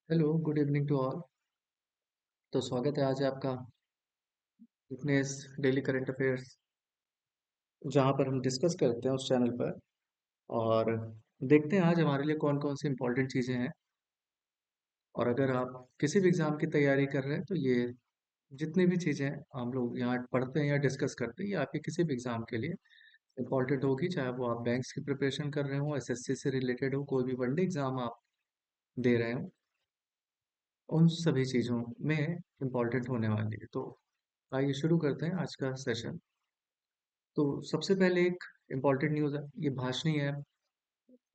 Hello, good evening to all. तो स्वागत है आज आपका अपने इस डेली करंट अफेयर्स जहाँ पर हम डिस्कस करते हैं उस चैनल पर। और देखते हैं आज हमारे लिए कौन कौन सी इम्पोर्टेंट चीज़ें हैं। और अगर आप किसी भी एग्ज़ाम की तैयारी कर रहे हैं तो ये जितनी भी चीज़ें हम लोग यहाँ पढ़ते हैं या डिस्कस करते हैं ये आपके किसी भी एग्ज़ाम के लिए इम्पोर्टेंट होगी, चाहे वो आप बैंक्स की प्रिपरेशन कर रहे हो, एसएससी से रिलेटेड हो, कोई भी वनडे एग्ज़ाम आप दे रहे हो, उन सभी चीज़ों में इम्पोर्टेंट होने वाली है। तो आइए शुरू करते हैं आज का सेशन। तो सबसे पहले एक इम्पॉर्टेंट न्यूज़ है, ये भाषणी ऐप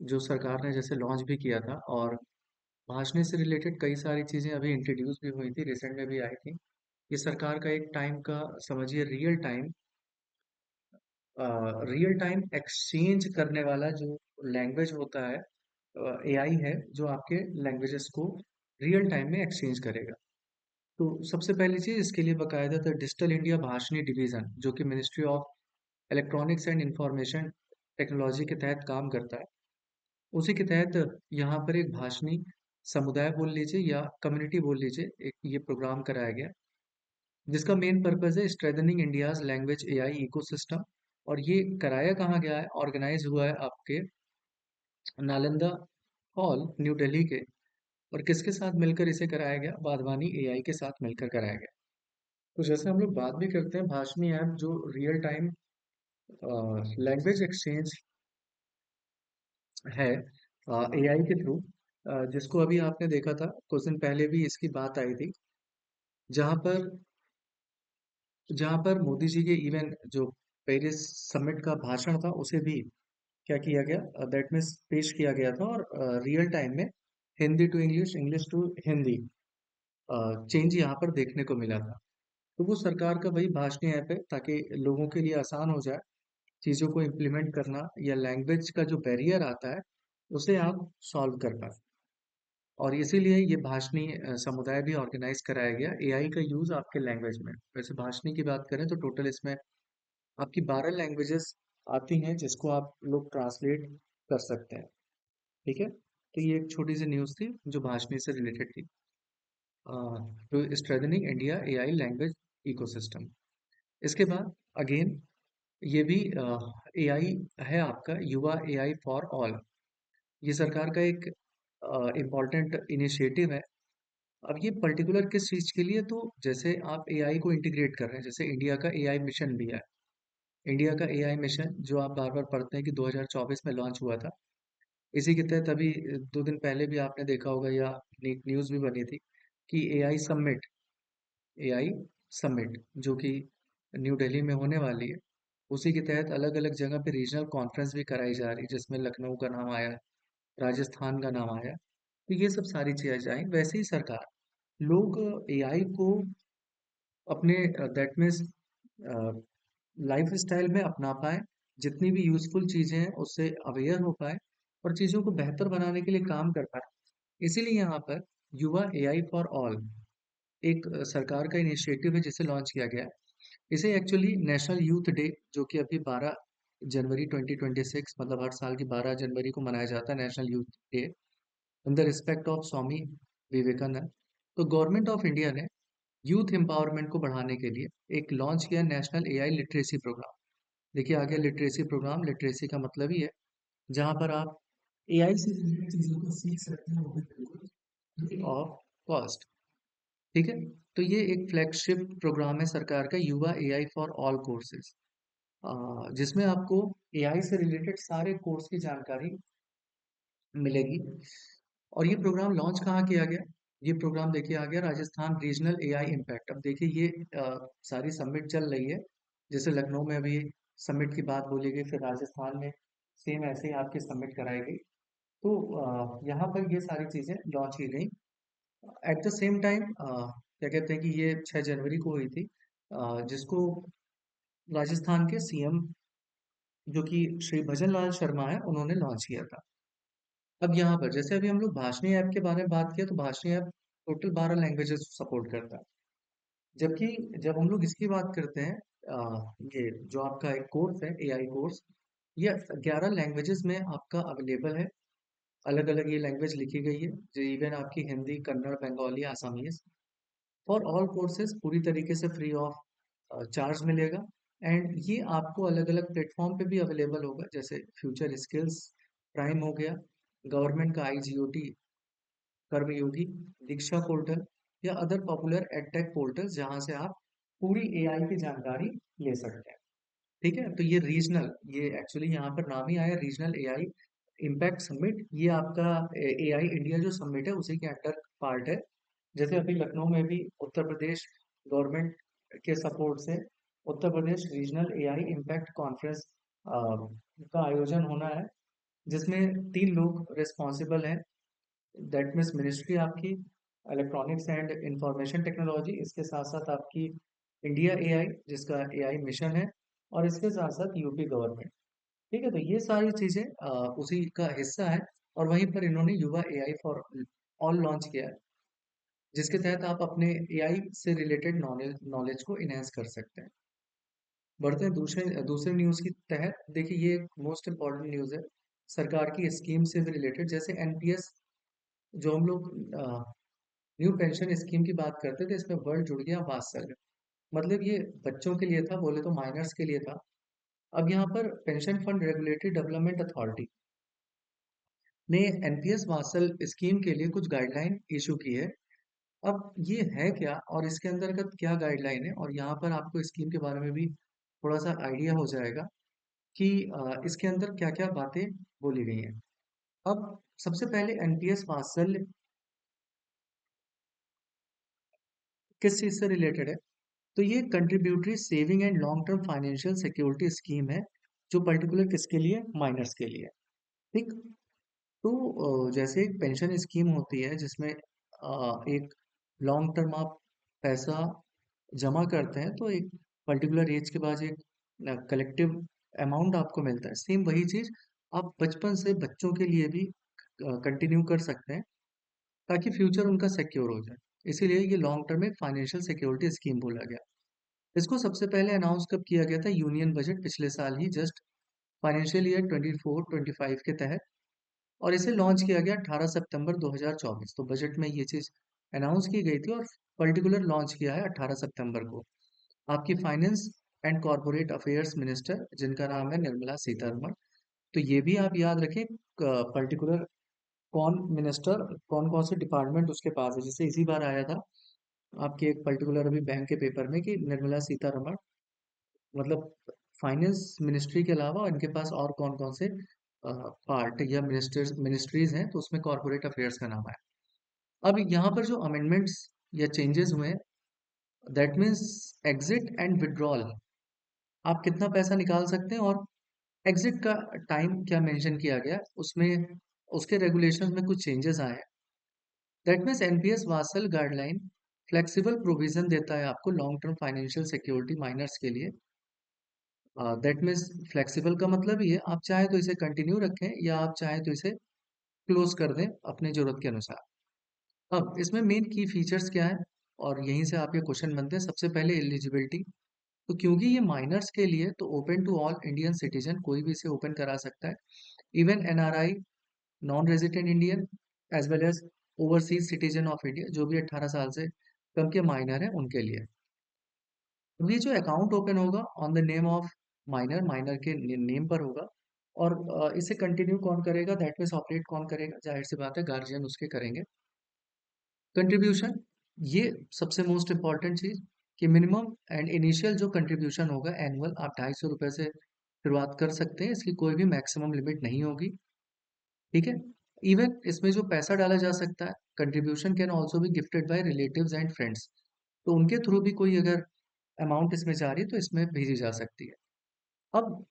जो सरकार ने जैसे लॉन्च भी किया था। और भाषणी से रिलेटेड कई सारी चीज़ें अभी इंट्रोड्यूस भी हुई थी, रिसेंट में भी आई थी। ये सरकार का एक टाइम का समझिए रियल टाइम एक्सचेंज करने वाला जो लैंग्वेज होता है, एआई है जो आपके लैंग्वेजेस को रियल टाइम में एक्सचेंज करेगा। तो सबसे पहली चीज़ इसके लिए बाकायदा था डिजिटल इंडिया भाषणी डिवीज़न, जो कि ministry of electronics and information technology के तहत काम करता है। उसी के तहत यहाँ पर एक भाषणी समुदाय बोल लीजिए या कम्युनिटी बोल लीजिए, एक ये प्रोग्राम कराया गया जिसका मेन पर्पस है strengthening India's language AI ecosystem. और ये कराया कहाँ गया है, ऑर्गेनाइज हुआ है आपके नालंदा हॉल न्यू दिल्ली के। और किसके साथ मिलकर इसे कराया गया, वाधवानी एआई के साथ मिलकर कराया गया। तो जैसे हम लोग बात भी करते हैं भाषणी ऐप जो रियल टाइम लैंग्वेज एक्सचेंज है एआई के थ्रू, जिसको अभी आपने देखा था कुछ दिन पहले भी इसकी बात आई थी, जहां पर जहां पर मोदी जी के इवन जो पेरिस समिट का भाषण था उसे भी क्या किया गया, दैट मीन्स पेश किया गया था। और रियल टाइम में Hindi to English, English to Hindi change यहाँ पर देखने को मिला था। तो वो सरकार का वही भाषणी ऐप है ताकि लोगों के लिए आसान हो जाए चीज़ों को इम्प्लीमेंट करना, या लैंग्वेज का जो बैरियर आता है उसे आप सॉल्व कर पाए। और इसीलिए ये भाषणी समुदाय भी ऑर्गेनाइज कराया गया एआई का यूज़ आपके लैंग्वेज में। वैसे भाषणी की बात करें तो टोटल इसमें आपकी 12 लैंग्वेजेस आती हैं जिसको आप लोग ट्रांसलेट कर सकते हैं। ठीक है, तो ये एक छोटी सी न्यूज़ थी जो भाषणी से रिलेटेड थी, to strengthening India AI language ecosystem. इसके बाद अगेन ये भी एआई है आपका युवा एआई फॉर ऑल। ये सरकार का एक इम्पॉर्टेंट इनिशिएटिव है। अब ये पर्टिकुलर किस चीज़ के लिए, तो जैसे आप एआई को इंटीग्रेट कर रहे हैं, जैसे इंडिया का एआई मिशन भी है। इंडिया का एआई मिशन जो आप बार बार पढ़ते हैं कि 2024 में लॉन्च हुआ था, इसी के तहत अभी 2 दिन पहले भी आपने देखा होगा या एक न्यूज़ भी बनी थी कि एआई समिट जो कि न्यू दिल्ली में होने वाली है, उसी के तहत अलग अलग जगह पे रीजनल कॉन्फ्रेंस भी कराई जा रही है जिसमें लखनऊ का नाम आया, राजस्थान का नाम आया। तो ये सब सारी चीज़ें आई, वैसे ही सरकार लोग एआई को अपने दैट मीन्स लाइफ स्टाइल में अपना पाए, जितनी भी यूजफुल चीजें हैं उससे अवेयर हो पाए और चीजों को बेहतर बनाने के लिए काम कर पाए। इसीलिए यहाँ पर युवा एआई फॉर ऑल एक सरकार का इनिशिएटिव है जिसे लॉन्च किया गया है। इसे एक्चुअली नेशनल यूथ डे, जो कि अभी 12 जनवरी 2026, मतलब हर साल की 12 जनवरी को मनाया जाता है National Youth Day in the respect of Swami Vivekananda. तो गवर्नमेंट ऑफ इंडिया ने यूथ एम्पावरमेंट को बढ़ाने के लिए एक लॉन्च किया नेशनल एआई लिटरेसी प्रोग्राम। देखिए आ गया लिटरेसी प्रोग्राम, लिटरेसी का मतलब ही है जहां पर आप एआई से रिलेटेड चीजों को सीख सकते हैं, वो भी बिल्कुल फ्री ऑफ कॉस्ट। ठीक है, तो ये एक फ्लैगशिप प्रोग्राम है सरकार का युवा एआई फॉर ऑल कोर्सेज, जिसमें आपको एआई से रिलेटेड सारे कोर्स की जानकारी मिलेगी। और ये प्रोग्राम लॉन्च कहाँ किया गया, ये प्रोग्राम देखिए आ गया राजस्थान रीजनल एआई इम्पैक्ट। अब देखिए ये सारी समिट चल रही है, जैसे लखनऊ में अभी समिट की बात बोली गई, फिर राजस्थान में सेम ऐसे ही आपकी समिट कराई गई। तो यहाँ पर ये सारी चीजें लॉन्च की गई। एट द सेम टाइम क्या कहते हैं कि ये 6 जनवरी को हुई थी, जिसको राजस्थान के सीएम जो कि श्री भजन लाल शर्मा है उन्होंने लॉन्च किया था। अब यहाँ पर जैसे अभी हम लोग भाषणी ऐप के बारे में बात किया, तो Bhashini app total 12 languages support करता है। जबकि जब हम लोग इसकी बात करते हैं, ये जो आपका एक कोर्स है एआई कोर्स, ये 11 लैंग्वेजेस में आपका अवेलेबल है। अलग अलग ये लैंग्वेज लिखी गई है, जो इवन आपकी Hindi, Kannada, Bengali, Assamese, for all courses पूरी तरीके से फ्री ऑफ चार्ज मिलेगा। एंड ये आपको अलग अलग प्लेटफॉर्म पे भी अवेलेबल होगा, जैसे फ्यूचर स्किल्स प्राइम हो गया, गवर्नमेंट का IGOT, कर्मयोगी, दीक्षा पोर्टल या अदर पॉपुलर एडटेक पोर्टल, जहां से आप पूरी AI की जानकारी ले सकते हैं। ठीक है, तो ये रीजनल, ये एक्चुअली यहाँ पर नाम ही आया रीजनल AI इम्पैक्ट समिट, ये आपका AI इंडिया जो समिट है उसी के अंडर पार्ट है। जैसे अभी लखनऊ में भी उत्तर प्रदेश गवर्नमेंट के सपोर्ट से Uttar Pradesh regional AI impact conference का आयोजन होना है, जिसमें 3 लोग रिस्पॉन्सिबल हैं। दैट मीन्स मिनिस्ट्री आपकी इलेक्ट्रॉनिक्स एंड इंफॉर्मेशन टेक्नोलॉजी, इसके साथ साथ आपकी इंडिया AI जिसका AI मिशन है, और इसके साथ साथ यूपी गवर्नमेंट। ठीक है, तो ये सारी चीजें उसी का हिस्सा है। और वहीं पर इन्होंने युवा AI फॉर ऑल लॉन्च किया है, जिसके तहत आप अपने AI से रिलेटेड नॉलेज नॉलेज को इनहेंस कर सकते हैं। बढ़ते हैं दूसरे दूसरे न्यूज़ की तहत। देखिए, ये एक मोस्ट इम्पॉर्टेंट न्यूज़ है सरकार की स्कीम से भी रिलेटेड। जैसे NPS, जो हम लोग न्यू पेंशन स्कीम की बात करते थे, इसमें वर्ड जुड़ गया वात्सल्य। मतलब ये बच्चों के लिए था, बोले तो माइनर्स के लिए था। अब यहाँ पर pension fund regulatory development authority ने NPS वात्सल स्कीम के लिए कुछ गाइडलाइन इशू की है। अब ये है क्या और इसके अंतर्गत क्या गाइडलाइन है, और यहाँ पर आपको स्कीम के बारे में भी थोड़ा सा आइडिया हो जाएगा कि इसके अंदर क्या क्या बातें बोली गई हैं। अब सबसे पहले NPS वात्सल्य किस चीज से रिलेटेड है, तो ये contributory saving and long term financial security scheme है, जो पर्टिकुलर किसके लिए, माइनर्स के लिए। ठीक, तो जैसे एक पेंशन स्कीम होती है जिसमें एक लॉन्ग टर्म आप पैसा जमा करते हैं, तो एक पर्टिकुलर एज के बाद एक कलेक्टिव अमाउंट आपको मिलता है। सेम वही चीज आप बचपन से बच्चों के लिए भी कंटिन्यू कर सकते हैं, ताकि फ्यूचर उनका सिक्योर हो जाए। इसीलिए ये लॉन्ग टर्म एक फाइनेंशियल सिक्योरिटी स्कीम बोला गया। इसको सबसे पहले अनाउंस कब किया गया था, यूनियन बजट पिछले साल ही, जस्ट फाइनेंशियल ईयर 24-25 के तहत। और इसे लॉन्च किया गया 18 सितंबर 2024। तो बजट में ये चीज अनाउंस की गई थी, और पर्टिकुलर लॉन्च किया है 18 सितंबर को आपकी finance and corporate affairs minister, जिनका नाम है निर्मला सीतारमण। तो ये भी आप याद रखें, पर्टिकुलर कौन मिनिस्टर, कौन कौन से डिपार्टमेंट उसके पास है। जैसे इसी बार आया था आपके एक पर्टिकुलर अभी बैंक के पेपर में कि निर्मला सीतारमण, मतलब फाइनेंस मिनिस्ट्री के अलावा इनके पास और कौन कौन से पार्ट या मिनिस्ट्रीज हैं, तो उसमें कॉर्पोरेट अफेयर्स का नाम है। अब यहाँ पर जो अमेंडमेंट्स या चेंजेस हुए हैं, that means exit and withdrawal, आप कितना पैसा निकाल सकते हैं, और एग्जिट का टाइम क्या मेंशन किया गया उसमें, उसके रेगुलेशंस में कुछ चेंजेस आए हैं। दैट मीन्स NPS वासल गाइडलाइन फ्लेक्सिबल प्रोविजन देता है आपको long term financial security minors के लिए। दैट मीन्स फ्लेक्सिबल का मतलब ये, आप चाहे तो इसे कंटिन्यू रखें या आप चाहे तो इसे क्लोज कर दें अपने जरूरत के अनुसार। अब इसमें मेन की फीचर्स क्या है, और यहीं से आपके क्वेश्चन बनते हैं। सबसे पहले एलिजिबिलिटी, तो क्योंकि ये माइनर्स के लिए, तो open to all Indian citizen, कोई भी इसे ओपन करा सकता है। Even NRI, non resident Indian, as well as overseas citizen of India, जो भी 18 साल से कम के माइनर है उनके लिए। अब ये जो अकाउंट ओपन होगा on the name of minor, minor के नेम पर होगा। और इसे कंटिन्यू कौन करेगा, दैट मीन्स ऑपरेट कौन करेगा, जाहिर सी बात है गार्जियन उसके करेंगे। कंट्रीब्यूशन, ये सबसे मोस्ट इम्पॉर्टेंट चीज, कि मिनिमम एंड इनिशियल जो कंट्रीब्यूशन होगा एनुअल, आप 250 रुपए से शुरुआत कर सकते हैं, इसकी कोई भी मैक्सिमम लिमिट नहीं होगी। ठीक है, इवन इसमें जो पैसा डाला जा सकता है, contribution can also be gifted bye relatives and friends, तो उनके थ्रू भी कोई अगर अमाउंट इसमें जा रही है तो इसमें भेजी जा सकती है। अब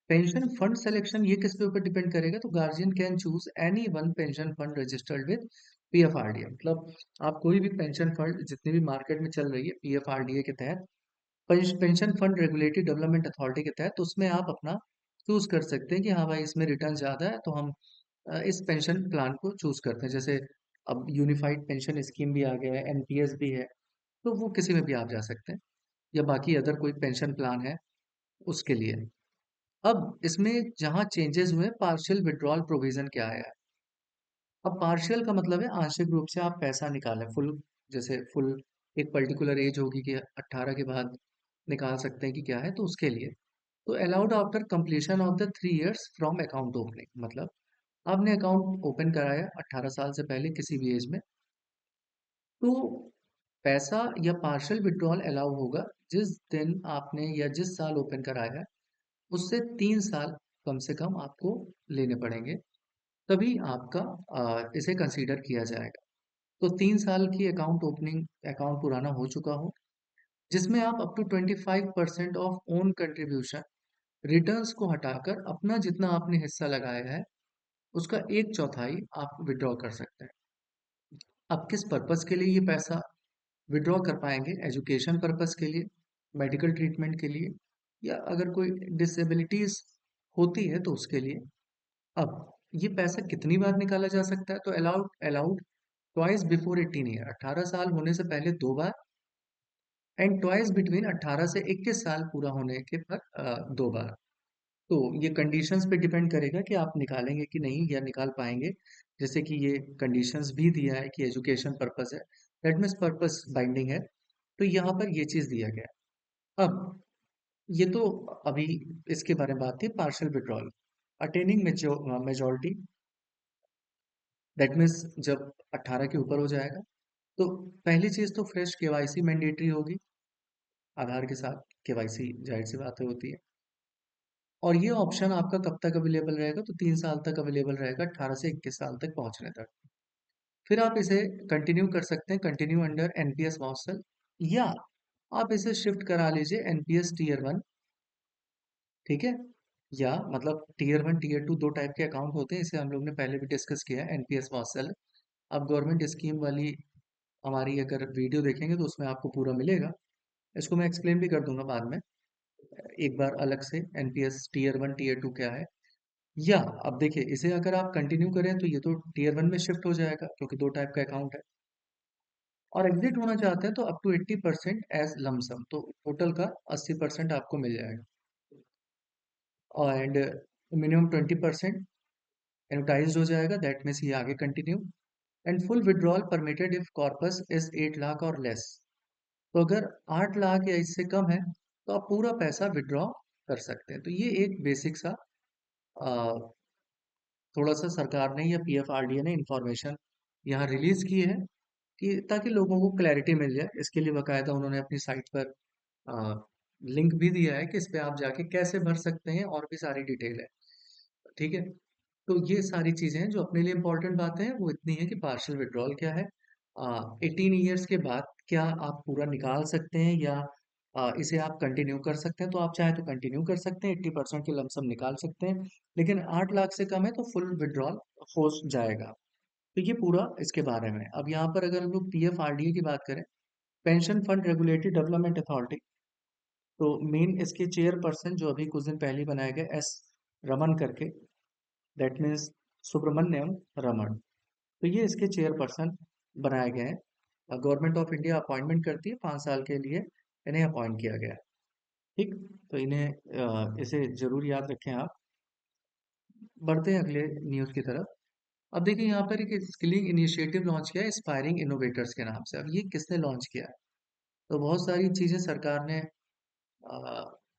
पेंशन फंड सिलेक्शन ये किसके ऊपर डिपेंड करेगा, तो guardian can choose any one pension fund registered with PFRDA। मतलब आप कोई भी पेंशन फंड जितनी भी मार्केट में चल रही है PFRDA के तहत, pension fund regulatory development authority के तहत, तो उसमें आप अपना चूज कर सकते हैं कि हाँ भाई इसमें रिटर्न ज्यादा है, तो हम इस पेंशन प्लान को चूज करते हैं। जैसे अब यूनिफाइड पेंशन स्कीम भी आ गया है, NPS भी है, तो वो किसी में भी आप जा सकते हैं, या बाकी अदर कोई पेंशन प्लान है उसके लिए। अब इसमें जहां चेंजेस हुए, पार्शियल विड्रॉल प्रोविजन क्या है, अब पार्शियल का मतलब है आंशिक रूप से आप पैसा निकालें। फुल, जैसे फुल एक पर्टिकुलर एज होगी कि 18 के बाद निकाल सकते हैं कि क्या है, तो उसके लिए तो allowed after completion of the 3 years from account opening. मतलब आपने अकाउंट ओपन कराया 18 साल से पहले किसी भी एज में, तो पैसा या पार्शियल विड्रॉल अलाउ होगा जिस दिन आपने या जिस साल ओपन कराया है उससे 3 साल कम से कम आपको लेने पड़ेंगे, तभी आपका इसे कंसीडर किया जाएगा। तो 3 साल की अकाउंट ओपनिंग अकाउंट पुराना हो चुका हो, जिसमें आप up to 25% of own contribution returns को हटाकर अपना जितना आपने हिस्सा लगाया है उसका एक चौथाई आप विड्रॉ कर सकते हैं। अब किस पर्पस के लिए ये पैसा विड्रॉ कर पाएंगे? एजुकेशन पर्पस के लिए, मेडिकल ट्रीटमेंट के लिए, या अगर कोई डिसेबिलिटीज होती है तो उसके लिए। अब ये पैसा कितनी बार निकाला जा सकता है? तो allowed allowed twice before 18 year, 18 साल होने से पहले 2 बार, एंड ट्वाइस बिटवीन 18 से 21 साल पूरा होने के पर 2 बार। तो ये कंडीशंस पे डिपेंड करेगा कि आप निकालेंगे कि नहीं या निकाल पाएंगे। जैसे कि ये कंडीशंस भी दिया है कि एजुकेशन पर्पस है, दैट मीन्स पर्पस बाइंडिंग है, तो यहाँ पर ये चीज दिया गया है। अब ये तो अभी इसके बारे में बात थी, partial withdrawal. Attaining majority, that means जब 18 के ऊपर हो जाएगा तो पहली चीज तो फ्रेश केवाईसी मैंडेटरी होगी। आधार के साथ केवाईसी जाहिर सी बात होती है, और ये ऑप्शन आपका कब तक अवेलेबल रहेगा? तो 3 साल तक अवेलेबल रहेगा, 18 से 21 साल तक पहुंचने तक। फिर आप इसे कंटिन्यू कर सकते हैं, कंटिन्यू अंडर एनपीएस वाउचर, या आप इसे शिफ्ट करा लीजिए एनपीएस टीयर 1। ठीक है, या मतलब टीयर 1 टीयर 2 दो टाइप के अकाउंट होते हैं, इसे हम लोग ने पहले भी डिस्कस किया है, एनपीएस वाउचर। अब गवर्नमेंट स्कीम वाली हमारी अगर वीडियो देखेंगे तो उसमें आपको पूरा मिलेगा, इसको मैं एक्सप्लेन भी कर दूंगा बाद में एक बार अलग से, एनपीएस टीयर 1 टीयर 2 क्या है। या अब देखिए, इसे अगर आप कंटिन्यू करें तो ये तो टीयर 1 में शिफ्ट हो जाएगा क्योंकि दो टाइप का अकाउंट है, और एग्जिट होना चाहते हैं तो अप टू 80% एज लमसम, तो टोटल का 80% आपको मिल जाएगा, एंड मिनिमम 20% एनुटाइज हो जाएगा, दैट मीन्स ये आगे continue. And full withdrawal permitted if corpus is 8 lakh और लेस। तो अगर 8 लाख या इससे कम है तो आप पूरा पैसा विड्रॉ कर सकते हैं। तो ये एक बेसिक सा थोड़ा सा सरकार ने या पीएफआरडीए ने इंफॉर्मेशन यहाँ रिलीज की है कि ताकि लोगों को क्लैरिटी मिल जाए। इसके लिए बकायदा उन्होंने अपनी साइट पर लिंक भी दिया है कि इस पे आप जाके कैसे भर सकते हैं, और भी सारी डिटेल है। ठीक है, तो ये सारी चीजें हैं जो अपने लिए इंपॉर्टेंट बातें हैं, वो इतनी है कि पार्शियल विड्रॉल क्या है, 18 ईयर्स के बाद क्या आप पूरा निकाल सकते हैं, या इसे आप कंटिन्यू कर सकते हैं। तो आप चाहे तो कंटिन्यू कर सकते हैं, 80% के लमसम निकाल सकते हैं, लेकिन 8 लाख से कम है तो फुल विड्रॉल हो जाएगा। तो ये पूरा इसके बारे में। अब यहाँ पर अगर हम लोग पीएफआरडीए की बात करें, pension fund regulatory development authority, तो मेन इसके चेयरपर्सन जो अभी कुछ दिन पहले ही बनाए गए, एस रमन करके, दैट मीन्स सुब्रमण्यम रमन, तो ये इसके चेयरपर्सन बनाए गए हैं। गवर्नमेंट ऑफ इंडिया अपॉइंटमेंट करती है, 5 साल के लिए इन्हें अपॉइंट किया गया है। ठीक, तो इन्हें इसे जरूर याद रखें आप। बढ़ते हैं अगले न्यूज की तरफ। अब देखिए यहाँ पर एक स्किलिंग इनिशिएटिव लॉन्च किया है एस्पायरिंग इनोवेटर्स के नाम से। अब ये किसने लॉन्च किया है? तो बहुत सारी चीजें सरकार ने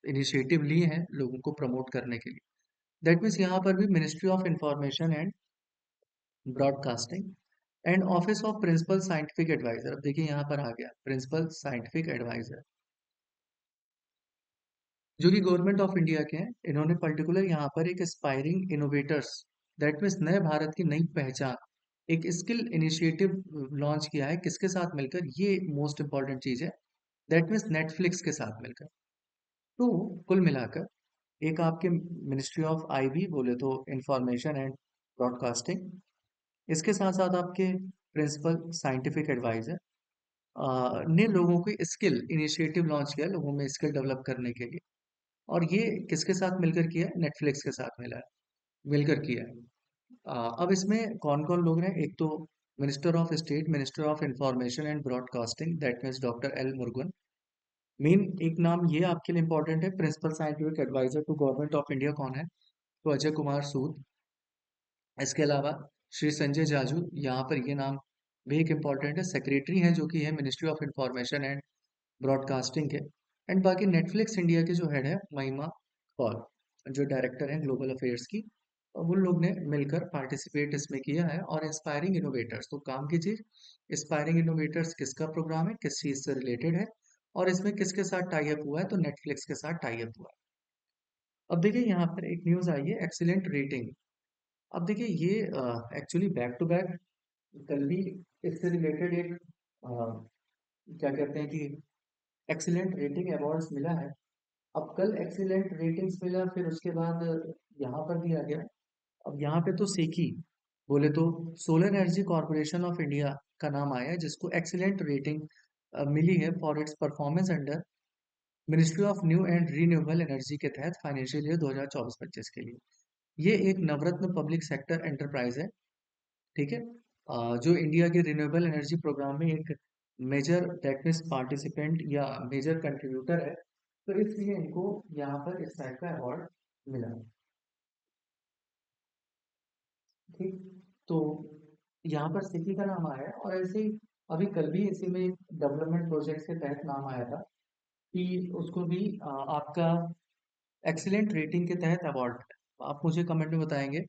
इनिशिएटिव लिए हैं लोगों को प्रमोट करने के लिए। दैट मीन्स यहाँ पर भी ministry of information and broadcasting and office of principal scientific adviser, अब देखिए यहाँ पर आ गया प्रिंसिपल साइंटिफिक एडवाइजर, जो कि गवर्नमेंट ऑफ इंडिया के हैं। इन्होंने पर्टिकुलर यहाँ पर एक एस्पायरिंग इनोवेटर्स, दैट मीन्स नए भारत की नई पहचान, एक स्किल इनिशिएटिव लॉन्च किया है। किसके साथ मिलकर? ये मोस्ट इंपॉर्टेंट चीज है, दैट मीन्स नेटफ्लिक्स के साथ मिलकर। तो कुल मिलाकर एक आपके मिनिस्ट्री ऑफ आईबी बोले तो इंफॉर्मेशन एंड ब्रॉडकास्टिंग, इसके साथ साथ आपके प्रिंसिपल साइंटिफिक एडवाइजर ने लोगों को स्किल इनिशिएटिव लॉन्च किया, लोगों में स्किल डेवलप करने के लिए। और ये किसके साथ मिलकर किया है? नेटफ्लिक्स के साथ मिला है, मिलकर किया है। अब इसमें कौन कौन लोग हैं? एक तो minister of state, minister of information and broadcasting, that means doctor L Murugan. Main एक नाम ये आपके लिए इंपॉर्टेंट है, principal scientific adviser to government of India कौन है? तो अजय कुमार सूद। इसके अलावा श्री संजय जाजू, यहाँ पर ये नाम भी एक इम्पॉर्टेंट है, सेक्रेटरी हैं जो कि है ministry of information and broadcasting के। एंड बाकी नेटफ्लिक्स इंडिया के जो हेड है महिमा पॉल, जो डायरेक्टर हैं ग्लोबल अफेयर्स की, और वो लोग ने मिलकर पार्टिसिपेट इसमें किया है। और इंस्पायरिंग इनोवेटर्स, तो काम कीजिए, इंस्पायरिंग इनोवेटर्स किसका प्रोग्राम है, किस चीज से रिलेटेड है, और इसमें किसके साथ टाई अप हुआ है, तो नेटफ्लिक्स के साथ टाई अप हुआ है। अब देखिए यहाँ पर एक न्यूज आई है, एक्सीलेंट रेटिंग। अब देखिए ये एक्चुअली बैक टू बैक कल भी इससे रिलेटेड एक क्या कहते हैं कि एक्सीलेंट रेटिंग अवार्ड्स मिला है। अब कल एक्सीलेंट रेटिंग्स मिला, फिर उसके बाद यहाँ पर भी आ गया। अब यहाँ पे तो सेकी बोले तो solar energy corporation of India का नाम आया है, जिसको एक्सीलेंट रेटिंग मिली है for its performance under ministry of new and renewable energy के तहत फाइनेंशियल ईयर 2024-25 के लिए। ये एक नवरत्न पब्लिक सेक्टर एंटरप्राइज है, ठीक है, जो इंडिया के रिन्यूएबल एनर्जी प्रोग्राम में एक मेजर दैट मीन्स पार्टिसिपेंट या मेजर कंट्रीब्यूटर है। तो इसलिए इनको यहाँ पर इस टाइप का अवार्ड मिला, ठीक। तो यहाँ पर सिटी का नाम आया है, और ऐसे ही अभी कल भी इसी में डेवलपमेंट प्रोजेक्ट के तहत नाम आया था कि उसको भी आपका एक्सीलेंट रेटिंग के तहत अवार्ड। आप मुझे कमेंट में बताएंगे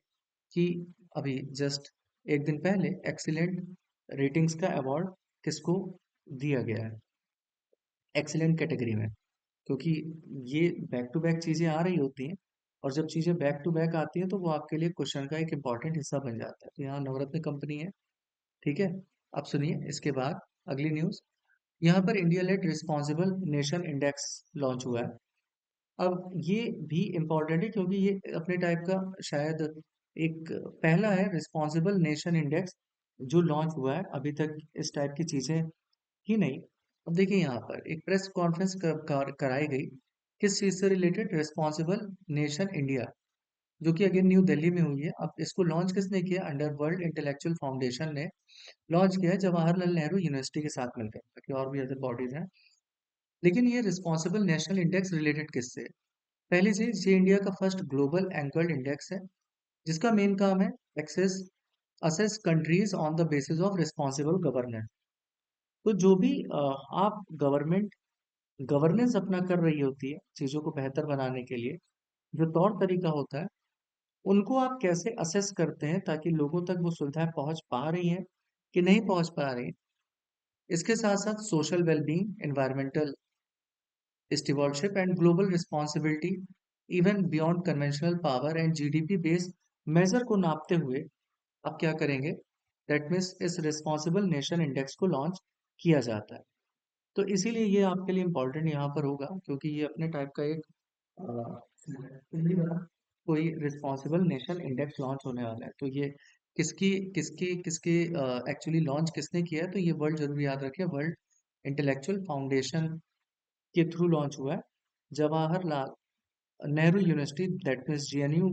कि अभी जस्ट एक दिन पहले एक्सीलेंट रेटिंग्स का अवार्ड किसको दिया गया है एक्सीलेंट कैटेगरी में, क्योंकि ये बैक टू बैक चीज़ें आ रही होती हैं, और जब चीज़ें बैक टू बैक आती हैं तो वो आपके लिए क्वेश्चन का एक इम्पॉर्टेंट हिस्सा बन जाता है। तो यहाँ नवरत्न कंपनी है, ठीक है। अब सुनिए इसके बाद अगली न्यूज़। यहाँ पर India lead responsible nation index launch हुआ है। अब ये भी इम्पोर्टेंट है क्योंकि ये अपने टाइप का शायद एक पहला है रिस्पॉन्सिबल नेशन इंडेक्स जो लॉन्च हुआ है। अभी तक इस टाइप की चीज़ें ही नहीं। अब देखिए यहाँ पर एक प्रेस कॉन्फ्रेंस कराई गई, किस चीज़ से रिलेटेड, रिस्पॉन्सिबल नेशन इंडिया, जो कि अगेन न्यू दिल्ली में हुई है। अब इसको लॉन्च किसने किया, अंडर वर्ल्ड इंटेलेक्चुअल फाउंडेशन ने लॉन्च किया है जवाहरलाल नेहरू यूनिवर्सिटी के साथ मिलकर, बाकी और भी अदर बॉडीज हैं। लेकिन ये रिस्पॉन्सिबल नेशनल इंडेक्स रिलेटेड किससे है? पहली चीज, ये इंडिया का फर्स्ट ग्लोबल एंकर्ड इंडेक्स है, जिसका मेन काम है access assess countries on the basis of responsible governance. तो जो भी आप गवर्नेंस अपना कर रही होती है चीजों को बेहतर बनाने के लिए, जो तौर तरीका होता है, उनको आप कैसे असेस करते हैं ताकि लोगों तक वो सुविधाएं पहुंच पा रही हैं कि नहीं पहुंच पा रही हैं। इसके साथ साथ social wellbeing, environmental stewardship and global responsibility, even beyond conventional power and GDP based measure को नापते हुए आप क्या करेंगे, दैट मीन्स इस रिस्पॉन्सिबल नेशन इंडेक्स को लॉन्च किया जाता है। तो इसीलिए ये आपके लिए इम्पोर्टेंट यहाँ पर होगा, क्योंकि ये अपने टाइप का एक नहीं बना, कोई रिस्पॉन्सिबल नेशन इंडेक्स लॉन्च होने वाला है। तो ये किसकी किसकी किसके एक्चुअली लॉन्च किसने किया है, तो ये वर्ल्ड जरूर याद रखिए, वर्ल्ड इंटेलेक्चुअल फाउंडेशन के थ्रू लॉन्च हुआ है, Jawaharlal Nehru university that means JNU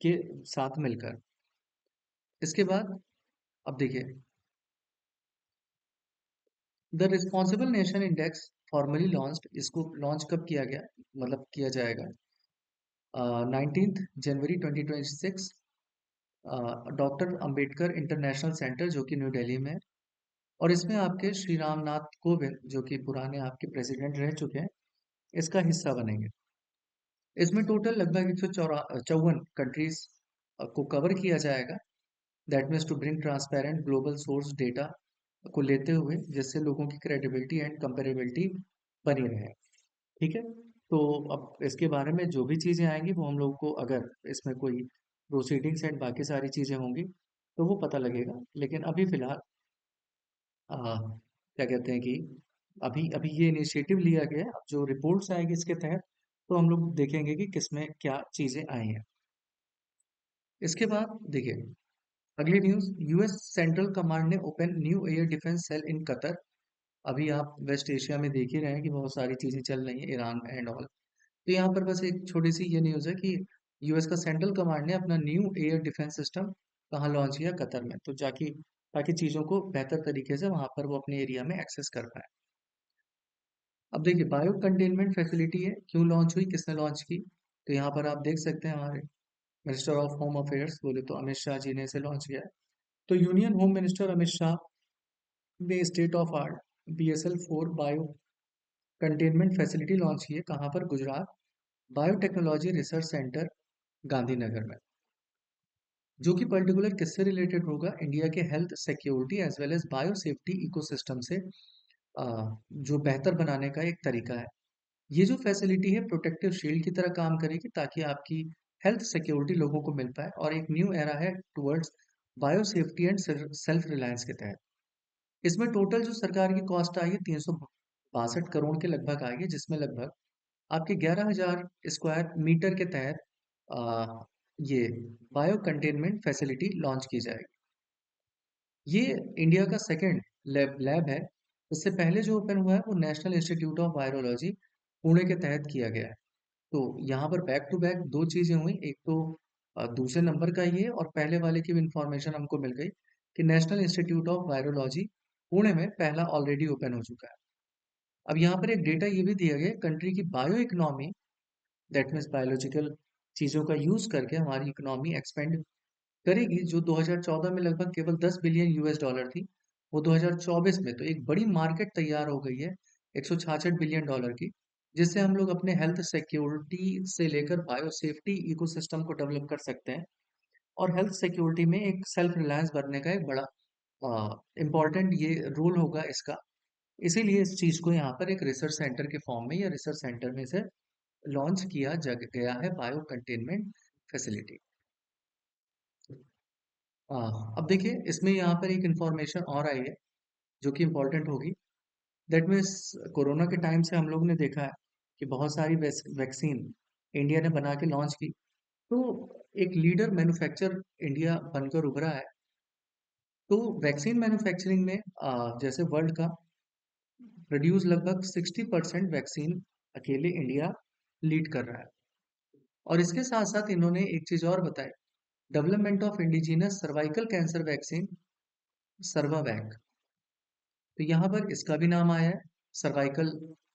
के साथ मिलकर। इसके बाद अब देखिए, the responsible nation index formally launched, इसको लॉन्च कब किया गया, मतलब किया जाएगा 19 जनवरी 2026, डॉक्टर अंबेडकर इंटरनेशनल सेंटर जो कि न्यू दिल्ली में है। और इसमें आपके श्री रामनाथ कोविंद जो कि पुराने आपके प्रेसिडेंट रह चुके हैं, इसका हिस्सा बनेंगे। इसमें टोटल लगभग 154 कंट्रीज को कवर किया जाएगा, that means to bring transparent global source data को लेते हुए, जिससे लोगों की क्रेडिबिलिटी एंड कंपेरेबिलिटी बनी रहे, ठीक है। तो अब इसके बारे में जो भी चीज़ें आएंगी वो हम लोग को, अगर इसमें कोई प्रोसीडिंग्स एंड बाकी सारी चीज़ें होंगी तो वो पता लगेगा। लेकिन अभी फिलहाल क्या कहते हैं कि अभी अभी ये इनिशिएटिव लिया गया है। अब जो रिपोर्ट्स आएगी इसके तहत तो हम लोग देखेंगे कि किसमें क्या चीज़ें आई हैं। इसके बाद देखिए अगली न्यूज़, यूएस सेंट्रल कमांड ने open new air defence cell in Qatar. अभी आप वेस्ट एशिया में देख ही रहे हैं कि बहुत सारी चीज़ें चल रही हैं, ईरान एंड ऑल। तो यहाँ पर बस एक छोटी सी ये न्यूज़ है कि यूएस का सेंट्रल कमांड ने अपना न्यू एयर डिफेंस सिस्टम कहाँ लॉन्च किया, कतर में, तो जाकि ताकि चीज़ों को बेहतर तरीके से वहाँ पर वो अपने एरिया में एक्सेस कर पाए। अब देखिए बायो कंटेनमेंट फैसिलिटी है, क्यों लॉन्च हुई, किसने लॉन्च की, तो यहाँ पर आप देख सकते हैं हमारे मिनिस्टर ऑफ होम अफेयर्स बोले तो अमित शाह जी ने इसे लॉन्च किया है। तो union home minister Amit Shah ने state of art BSL-4 bio containment facility launch की है। कहाँ पर? Gujarat biotechnology research centre Gandhinagar में, जो कि पर्टिकुलर किससे रिलेटेड होगा? इंडिया के health security as well as bio safety ecosystem से अ, जो बेहतर बनाने का एक तरीका है। ये जो फैसिलिटी है प्रोटेक्टिव शील्ड की तरह काम करेगी ताकि आपकी हेल्थ सिक्योरिटी लोगों को मिल पाए, और एक न्यू एरा है towards bio safety and self reliance के तहत। इसमें टोटल जो सरकार की कॉस्ट आई है 362 करोड़ के लगभग आई है, जिसमें लगभग आपके 11,000 स्क्वायर मीटर के तहत आ, ये बायो कंटेनमेंट फैसिलिटी लॉन्च की जाएगी। ये इंडिया का सेकंड लैब है। इससे पहले जो ओपन हुआ है वो national institute of virology Pune के तहत किया गया है। तो यहाँ पर बैक टू बैक दो चीजें हुई, एक तो दूसरे नंबर का ये, और पहले वाले की भी इंफॉर्मेशन हमको मिल गई कि national institute of virology Pune में पहला ऑलरेडी ओपन हो चुका है। अब यहाँ पर एक डेटा ये भी दिया गया कंट्री की bio economy, that means biological चीजों का यूज करके हमारी इकोनॉमी एक्सपेंड करेगी, जो 2014 में लगभग केवल 10 बिलियन US डॉलर थी, वो 2024 में तो एक बड़ी मार्केट तैयार हो गई है 166 बिलियन डॉलर की, जिससे हम लोग अपने हेल्थ सिक्योरिटी से लेकर बायो सेफ्टी इकोसिस्टम को डेवलप कर सकते हैं, और हेल्थ सिक्योरिटी में एक सेल्फ रिलायंस बनने का एक बड़ा इम्पॉर्टेंट ये रोल होगा इसका। इसीलिए इस चीज को यहाँ पर एक रिसर्च सेंटर के फॉर्म में या रिसर्च सेंटर में से लॉन्च किया गया है बायो कंटेनमेंट फैसिलिटी। अब देखिए इसमें यहाँ पर एक इंफॉर्मेशन और आई है जो कि इम्पोर्टेंट होगी। दैट मीन्स कोरोना के टाइम से हम लोग ने देखा है कि बहुत सारी वैक्सीन इंडिया ने बना के लॉन्च की। तो एक लीडर मैन्युफैक्चर इंडिया बनकर उभरा है। तो वैक्सीन मैन्युफैक्चरिंग में जैसे वर्ल्ड का प्रोड्यूस लगभग 60% वैक्सीन अकेले इंडिया लीड कर रहा है। और इसके साथ साथ इन्होंने एक चीज और बताई, development of indigenous cervical cancer vaccine Cervavac. तो यहाँ पर इसका भी नाम आया है, सर्वाइकल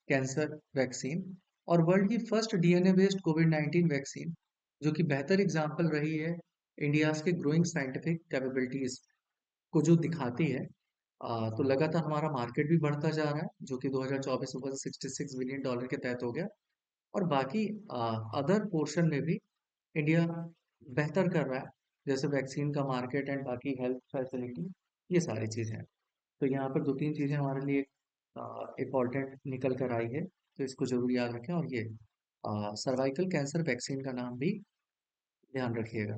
कैंसर वैक्सीन। और वर्ल्ड की फर्स्ट DNA बेस्ड कोविड-19 वैक्सीन, जो कि बेहतर एग्जाम्पल रही है इंडिया के ग्रोइंग साइंटिफिक कैपेबिलिटीज को जो दिखाती है। तो लगातार हमारा मार्केट भी बढ़ता जा रहा है, जो कि 2024 में 66 बिलियन डॉलर के तहत हो गया। और बाकी अदर पोर्शन में भी इंडिया बेहतर कर रहा है, जैसे वैक्सीन का मार्केट एंड बाकी हेल्थ फैसिलिटी, ये सारी चीज़ें हैं। तो यहाँ पर दो तीन चीज़ें हमारे लिए इम्पोर्टेंट निकल कर आई है, तो इसको जरूर याद रखें। और ये सर्वाइकल कैंसर वैक्सीन का नाम भी ध्यान रखिएगा।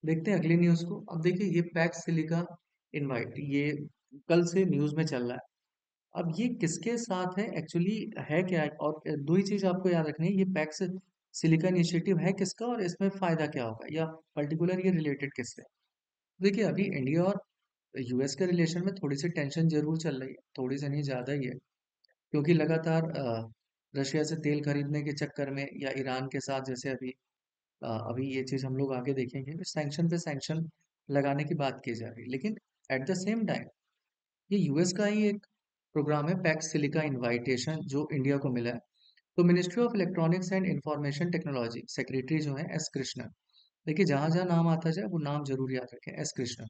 देखते हैं अगली न्यूज़ को। अब देखिए ये पैक्स सिलिका इनवाइट, ये कल से न्यूज़ में चल रहा है। अब ये किसके साथ है एक्चुअली, है क्या है? और दो ही चीज़ आपको याद रखनी है, ये पैक्स सिलिका इनिशिएटिव है किसका और इसमें फ़ायदा क्या होगा, या पर्टिकुलर ये रिलेटेड किससे? देखिए अभी इंडिया और US के रिलेशन में थोड़ी सी टेंशन जरूर चल रही है, थोड़ी सी नहीं ज़्यादा ही है, क्योंकि लगातार रशिया से तेल खरीदने के चक्कर में, या ईरान के साथ जैसे अभी ये चीज़ हम लोग आगे देखेंगे, सैंक्शन पे सैंक्शन लगाने की बात की जा रही है। लेकिन एट द सेम टाइम ये US का ही एक प्रोग्राम है पैक्स सिलिका इनवाइटेशन, जो इंडिया को मिला है। तो ministry of electronics and information technology secretary जो है S कृष्णन, देखिए जहां जहां नाम आता जाए वो नाम जरूर याद रखें, S कृष्णन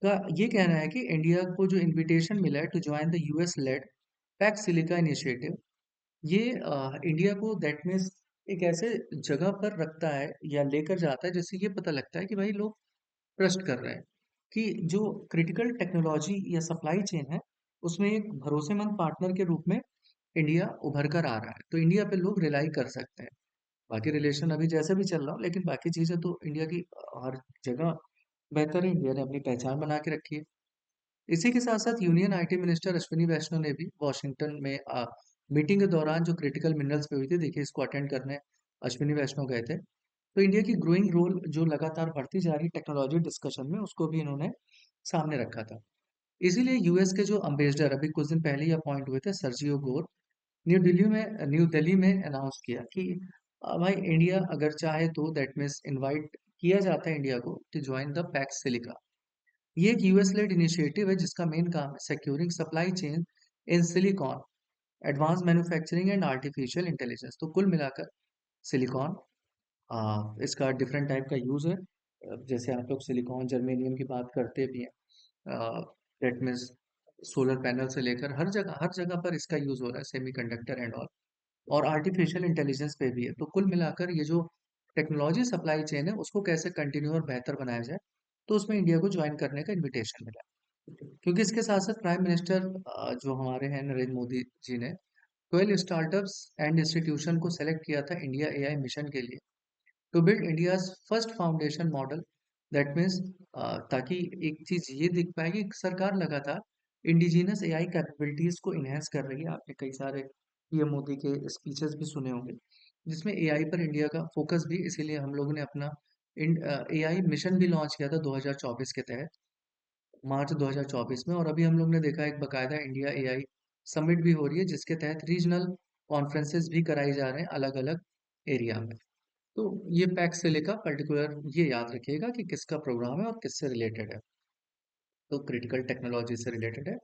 का ये कहना है कि इंडिया को जो इनविटेशन मिला है to join the US led Pax Silica initiative, ये इंडिया को दैट मीन्स एक ऐसे जगह पर रखता है या लेकर जाता है जिससे ये पता लगता है कि भाई लोग ट्रस्ट कर रहे हैं कि जो क्रिटिकल टेक्नोलॉजी या सप्लाई चेन है उसमें एक भरोसेमंद पार्टनर के रूप में इंडिया उभर कर आ रहा है, तो इंडिया पे लोग रिलाई कर सकते हैं। बाकी रिलेशन अभी जैसे भी चल रहा हो, लेकिन बाकी चीजें तो इंडिया की हर जगह बेहतर है, इंडिया ने अपनी पहचान बना के रखी है। इसी के साथ साथ यूनियन IT मिनिस्टर अश्विनी वैष्णव ने भी वॉशिंगटन में मीटिंग के दौरान जो क्रिटिकल मिनरल्स पे हुई थी, देखिए इसको अटेंड करने अश्विनी वैष्णव गए थे। तो इंडिया की ग्रोइंग रोल जो लगातार बढ़ती जा रही टेक्नोलॉजी डिस्कशन में, उसको भी इन्होंने सामने रखा था। इसीलिए US के जो अम्बेसडर अभी कुछ दिन पहले ही अपॉइंट हुए थे, सर्जियो गोर, न्यू दिल्ली में अनाउंस किया कि भाई इंडिया अगर चाहे तो दैट मीन्स इनवाइट किया जाता है इंडिया को to join the Pax Silica. ये एक US लेड इनिशिएटिव है जिसका मेन काम है securing supply chain in silicon, advance manufacturing and artificial intelligence. तो कुल मिलाकर सिलिकॉन। इसका डिफरेंट टाइप का यूज़ है। जैसे आप लोग सिलिकॉन जर्मेनियम की बात करते भी हैं, दैट मीन्स सोलर पैनल से लेकर हर जगह पर इसका यूज़ हो रहा है, सेमीकंडक्टर एंड ऑल। और आर्टिफिशियल इंटेलिजेंस पे भी है। तो कुल मिलाकर ये जो टेक्नोलॉजी सप्लाई चेन है उसको कैसे कंटिन्यू और बेहतर बनाया जाए, तो उसमें इंडिया को ज्वाइन करने का इनविटेशन मिला। क्योंकि इसके साथ साथ प्राइम मिनिस्टर जो हमारे हैं नरेंद्र मोदी जी ने 12 स्टार्टअप्स एंड इंस्टीट्यूशन को सेलेक्ट किया था इंडिया एआई मिशन के लिए, to build India's first foundation model. That means ताकि एक चीज ये दिख पाए कि सरकार लगातार इंडिजिनस एआई कैपेबिलिटीज को इनहेंस कर रही है। आपने कई सारे पीएम मोदी के स्पीचेस भी सुने होंगे जिसमें एआई पर इंडिया का फोकस भी, इसीलिए हम लोगों ने अपना एआई मिशन भी लॉन्च किया था 2024 के तहत, मार्च 2024 में। और अभी हम लोग ने देखा एक बकायदा इंडिया एआई समिट भी हो रही है जिसके तहत रीजनल कॉन्फ्रेंसेस भी कराई जा रहे हैं अलग अलग एरिया में। तो ये पैक्स से लेकर पर्टिकुलर ये याद रखिएगा कि किसका प्रोग्राम है और किससे रिलेटेड है। तो क्रिटिकल टेक्नोलॉजी से रिलेटेड है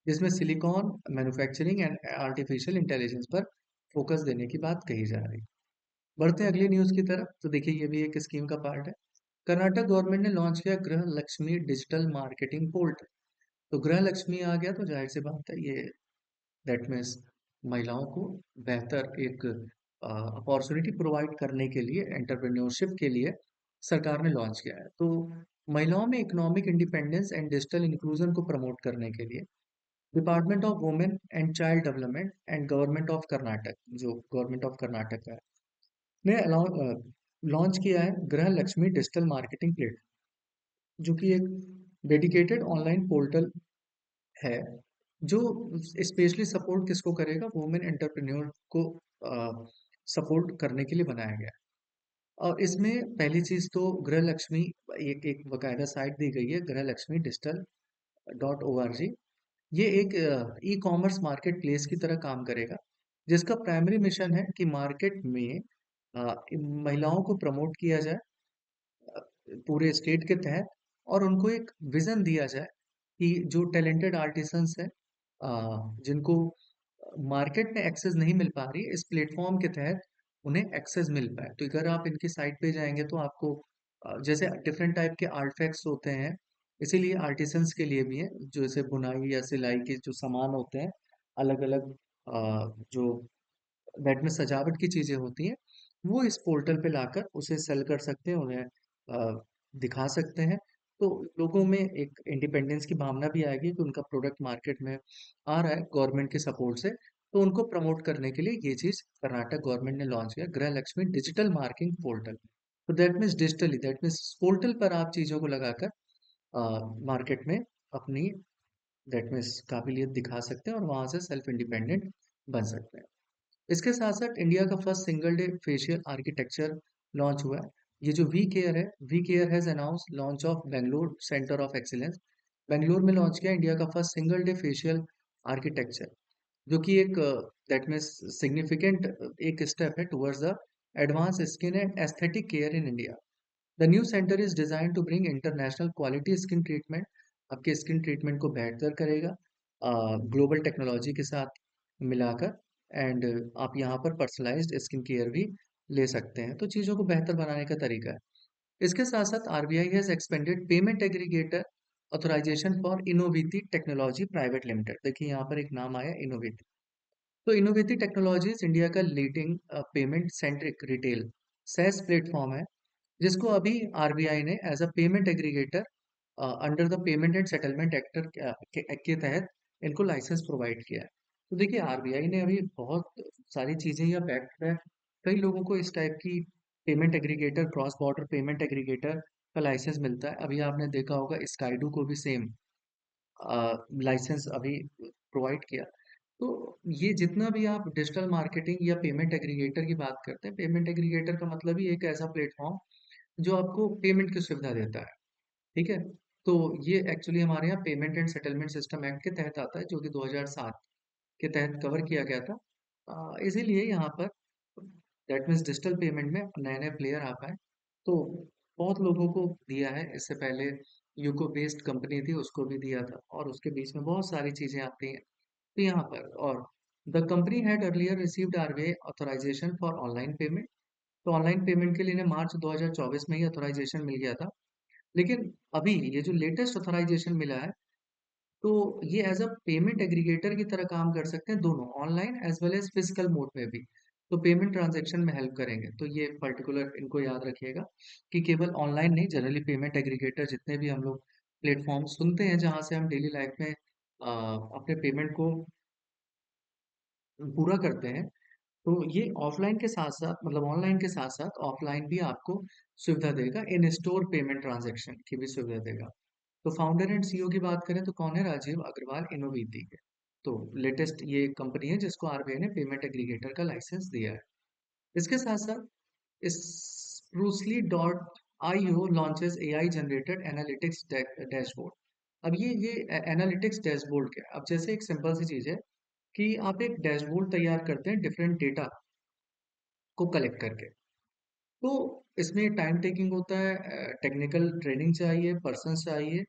जिसमें silicon manufacturing and artificial intelligence पर फोकस देने की बात कही जा रही है। बढ़ते हैं अगली न्यूज़ की तरफ। तो देखिए ये भी एक स्कीम का पार्ट है। कर्नाटक गवर्नमेंट ने लॉन्च किया गृह लक्ष्मी डिजिटल मार्केटिंग पोर्टल। तो गृह लक्ष्मी आ गया तो जाहिर सी बात है ये, दैट मीन्स महिलाओं को बेहतर एक अपॉर्चुनिटी प्रोवाइड करने के लिए, एंटरप्रेन्योरशिप के लिए सरकार ने लॉन्च किया है। तो महिलाओं में economic independence and digital inclusion को प्रमोट करने के लिए department of women and child development and government of Karnataka, जो गवर्नमेंट ऑफ कर्नाटक का है, ने लॉन्च किया है गृह लक्ष्मी डिजिटल मार्केटिंग प्लेटफॉर्म, जो कि एक डेडिकेटेड ऑनलाइन पोर्टल है जो स्पेशली सपोर्ट किसको करेगा, वुमेन एंटरप्रेन्योर को सपोर्ट करने के लिए बनाया गया है। और इसमें पहली चीज तो गृह लक्ष्मी, एक एक बकायदा साइट दी गई है गृह लक्ष्मी डिजिटल .org। ये एक ई कॉमर्स मार्केट प्लेस की तरह काम करेगा जिसका प्राइमरी मिशन है कि मार्केट में महिलाओं को प्रमोट किया जाए पूरे स्टेट के तहत, और उनको एक विजन दिया जाए कि जो टैलेंटेड आर्टिसंस हैं जिनको मार्केट में एक्सेस नहीं मिल पा रही है, इस प्लेटफॉर्म के तहत उन्हें एक्सेस मिल पाए। तो अगर आप इनकी साइट पे जाएंगे तो आपको जैसे डिफरेंट टाइप के आर्टिफैक्ट्स होते हैं, इसीलिए आर्टिसंस के लिए भी है, जो जैसे बुनाई या सिलाई के जो सामान होते हैं, अलग अलग जो बेड में सजावट की चीजें होती हैं, वो इस पोर्टल पे लाकर उसे सेल कर सकते हैं, उन्हें दिखा सकते हैं। तो लोगों में एक इंडिपेंडेंस की भावना भी आएगी कि उनका प्रोडक्ट मार्केट में आ रहा है गवर्नमेंट के सपोर्ट से। तो उनको प्रमोट करने के लिए ये चीज कर्नाटक गवर्नमेंट ने लॉन्च किया, गृह लक्ष्मी डिजिटल मार्केटिंग पोर्टल। तो that means digitally, that means portal पर आप चीजों को लगाकर मार्केट में अपनी, दैट मीन्स काबिलियत दिखा सकते हैं और वहां से सेल्फ इंडिपेंडेंट बन सकते हैं। इसके साथ साथ इंडिया का first single day facial architecture launch हुआ है। ये जो वी केयर है, VCare has announce launch of Bangalore centre of excellence. Bangalore में लॉन्च किया इंडिया का first single day facial architecture, जो कि एक दैट मीन्स सिग्निफिकेंट एक स्टेप है towards the advance skin and aesthetic care in India. The new centre is design to bring international quality skin treatment. आपके skin treatment को बेहतर करेगा global technology के साथ मिलाकर। एंड आप यहाँ पर पर्सनलाइज्ड स्किन केयर भी ले सकते हैं। तो चीज़ों को बेहतर बनाने का तरीका है। इसके साथ साथ RBI has expanded payment aggregator authorisation for Innoviti technology private limited. देखिए यहाँ पर एक नाम आया इनोवेटी। तो इनोवेटी टेक्नोलॉजीज इंडिया का leading payment centric retail SaaS platform है, जिसको अभी आरबीआई ने as a payment aggregator under the payment and settlement act के तहत इनको लाइसेंस प्रोवाइड किया है। तो देखिए आरबीआई ने अभी बहुत सारी चीजें या बैक है, कई लोगों को इस टाइप की payment aggregator, cross border payment aggregator का लाइसेंस मिलता है। अभी आपने देखा होगा स्काइडू को भी सेम लाइसेंस अभी प्रोवाइड किया। तो ये जितना भी आप डिजिटल मार्केटिंग या पेमेंट एग्रीगेटर की बात करते हैं, पेमेंट एग्रीगेटर का मतलब ही एक ऐसा प्लेटफॉर्म जो आपको पेमेंट की सुविधा देता है। ठीक है। तो ये एक्चुअली हमारे यहाँ payment and settlement system act के तहत आता है, जो कि 2007 के तहत कवर किया गया था। इसीलिए यहाँ पर दैट मीन्स डिजिटल पेमेंट में नए नए प्लेयर आ पाए। तो बहुत लोगों को दिया है, इससे पहले यूको बेस्ड कंपनी थी उसको भी दिया था, और उसके बीच में बहुत सारी चीजें आती हैं। तो यहाँ पर, और the company had earlier received RBI authorisation for online payment तो ऑनलाइन पेमेंट के लिए इन्हें मार्च 2024 में ही ऑथराइजेशन मिल गया था। लेकिन अभी ये जो लेटेस्ट ऑथराइजेशन मिला है, तो ये एज अ पेमेंट एग्रीगेटर की तरह काम कर सकते हैं, दोनों online as well as physical mode में भी। तो पेमेंट ट्रांजैक्शन में हेल्प करेंगे। तो ये पर्टिकुलर इनको याद रखिएगा कि केवल ऑनलाइन नहीं, जनरली पेमेंट एग्रीगेटर जितने भी हम लोग प्लेटफॉर्म सुनते हैं जहाँ से हम डेली लाइफ में अपने पेमेंट को पूरा करते हैं, तो ये ऑफलाइन के साथ साथ, मतलब ऑनलाइन के साथ साथ ऑफलाइन भी आपको सुविधा देगा, इन स्टोर पेमेंट ट्रांजैक्शन की भी सुविधा देगा। तो फाउंडर एंड सीईओ की बात करें तो कौन है? राजीव अग्रवाल इनोवेटी है। तो लेटेस्ट ये कंपनी है जिसको आरबीआई ने पेमेंट एग्रीगेटर का लाइसेंस दिया है। इसके साथ साथ Sprucely dot IO launches AI generated analytics dashboard. अब ये एनालिटिक्स डैशबोर्ड क्या है? अब जैसे एक सिंपल सी चीज है कि आप एक डैशबोर्ड तैयार करते हैं डिफरेंट डेटा को कलेक्ट करके। तो इसमें टाइम टेकिंग होता है, टेक्निकल ट्रेनिंग चाहिए, पर्सन चाहिए।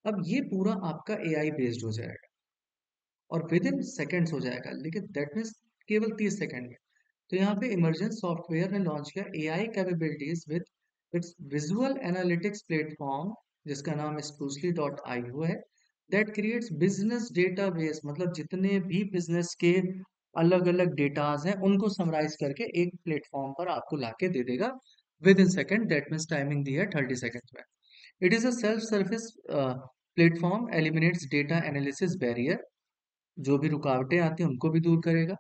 अब ये पूरा आपका एआई बेस्ड हो जाएगा और विद इन सेकेंड्स हो जाएगा, लेकिन दैट मीन्स केवल 30 सेकंड में। तो यहाँ पे इमर्जेंस सॉफ्टवेयर ने लॉन्च किया AI capabilities with its visual analytics platform, जिसका नाम स्प्रूसली डॉट आईओ है, दैट क्रिएट्स बिजनेस डेटाबेस। मतलब जितने भी बिजनेस के अलग अलग डेटाज हैं उनको समराइज करके एक प्लेटफॉर्म पर आपको लाके दे देगा within second. That means timing दी है 30 सेकेंड्स में। It is a self service platform, eliminates data analysis barrier, जो भी रुकावटें आती हैं उनको भी दूर करेगा।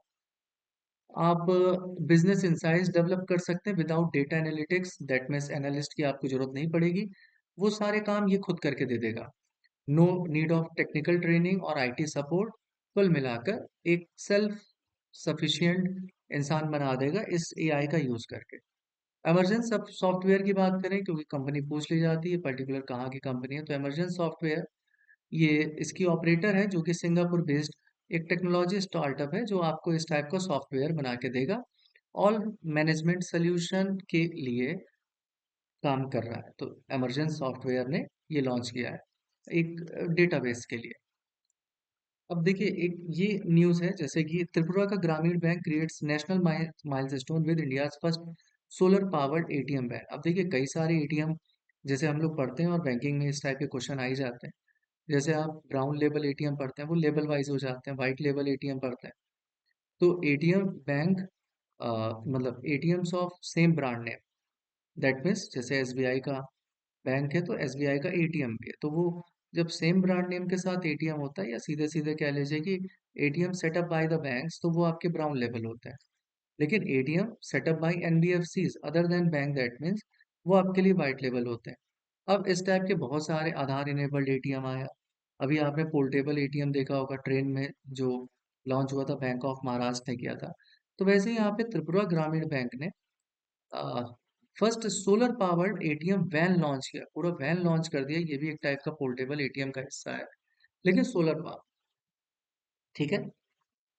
आप बिजनेस इंसाइट्स डेवलप कर सकते हैं without data analytics, that means analyst की आपको जरूरत नहीं पड़ेगी, वो सारे काम ये खुद करके दे देगा। No need of technical training और आईटी सपोर्ट। कुल मिलाकर एक सेल्फ सफिशिएंट इंसान बना देगा इस एआई का यूज करके। इमरजेंस सॉफ्टवेयर की बात करें, क्योंकि कंपनी पूछ ली जाती है पर्टिकुलर कहाँ की कंपनी है, तो इमरजेंस सॉफ्टवेयर ये इसकी ऑपरेटर है जो कि सिंगापुर बेस्ड एक टेक्नोलॉजी स्टार्टअप है जो आपको इस टाइप का सॉफ्टवेयर बना के देगा, ऑल मैनेजमेंट सोल्यूशन के लिए काम कर रहा है। तो इमरजेंस सॉफ्टवेयर ने ये लॉन्च किया है एक डेटाबेस के लिए। अब देखिए एक ये न्यूज़ है, जैसे कि त्रिपुरा का ग्रामीण bank creates national milestone with India's first solar powered ATM bank. अब देखिए कई सारे एटीएम जैसे हम लोग पढ़ते हैं और बैंकिंग में इस टाइप के क्वेश्चन आ ही जाते हैं। जैसे आप ब्राउन लेबल एटीएम पढ़ते हैं, वो लेबल वाइज हो जाते हैं, वाइट लेबल एटीएम पढ़ते हैं। तो एटीएम बैंक मतलब ATMs of same brand name, that means जैसे एसबीआई का बैंक है तो एसबीआई का एटीएम भी है, तो वो जब सेम ब्रांड नेम के साथ एटीएम होता है, या सीधे सीधे कह लीजिए कि ATM setup by the banks, तो वो आपके ब्राउन लेबल होते हैं। लेकिन ATM setup by NBFCs other than bank, that means वो आपके लिए वाइट लेबल होते हैं। अब इस टाइप के बहुत सारे आधार इनेबल्ड एटीएम आया। अभी आपने पोर्टेबल एटीएम देखा होगा ट्रेन में, जो लॉन्च हुआ था, बैंक ऑफ महाराष्ट्र ने किया था। तो वैसे ही यहाँ पे त्रिपुरा ग्रामीण बैंक ने first solar powered ATM van launch किया, पूरा वैन लॉन्च कर दिया। ये भी एक टाइप का पोर्टेबल एटीएम का हिस्सा है, लेकिन सोलर पावर, ठीक है।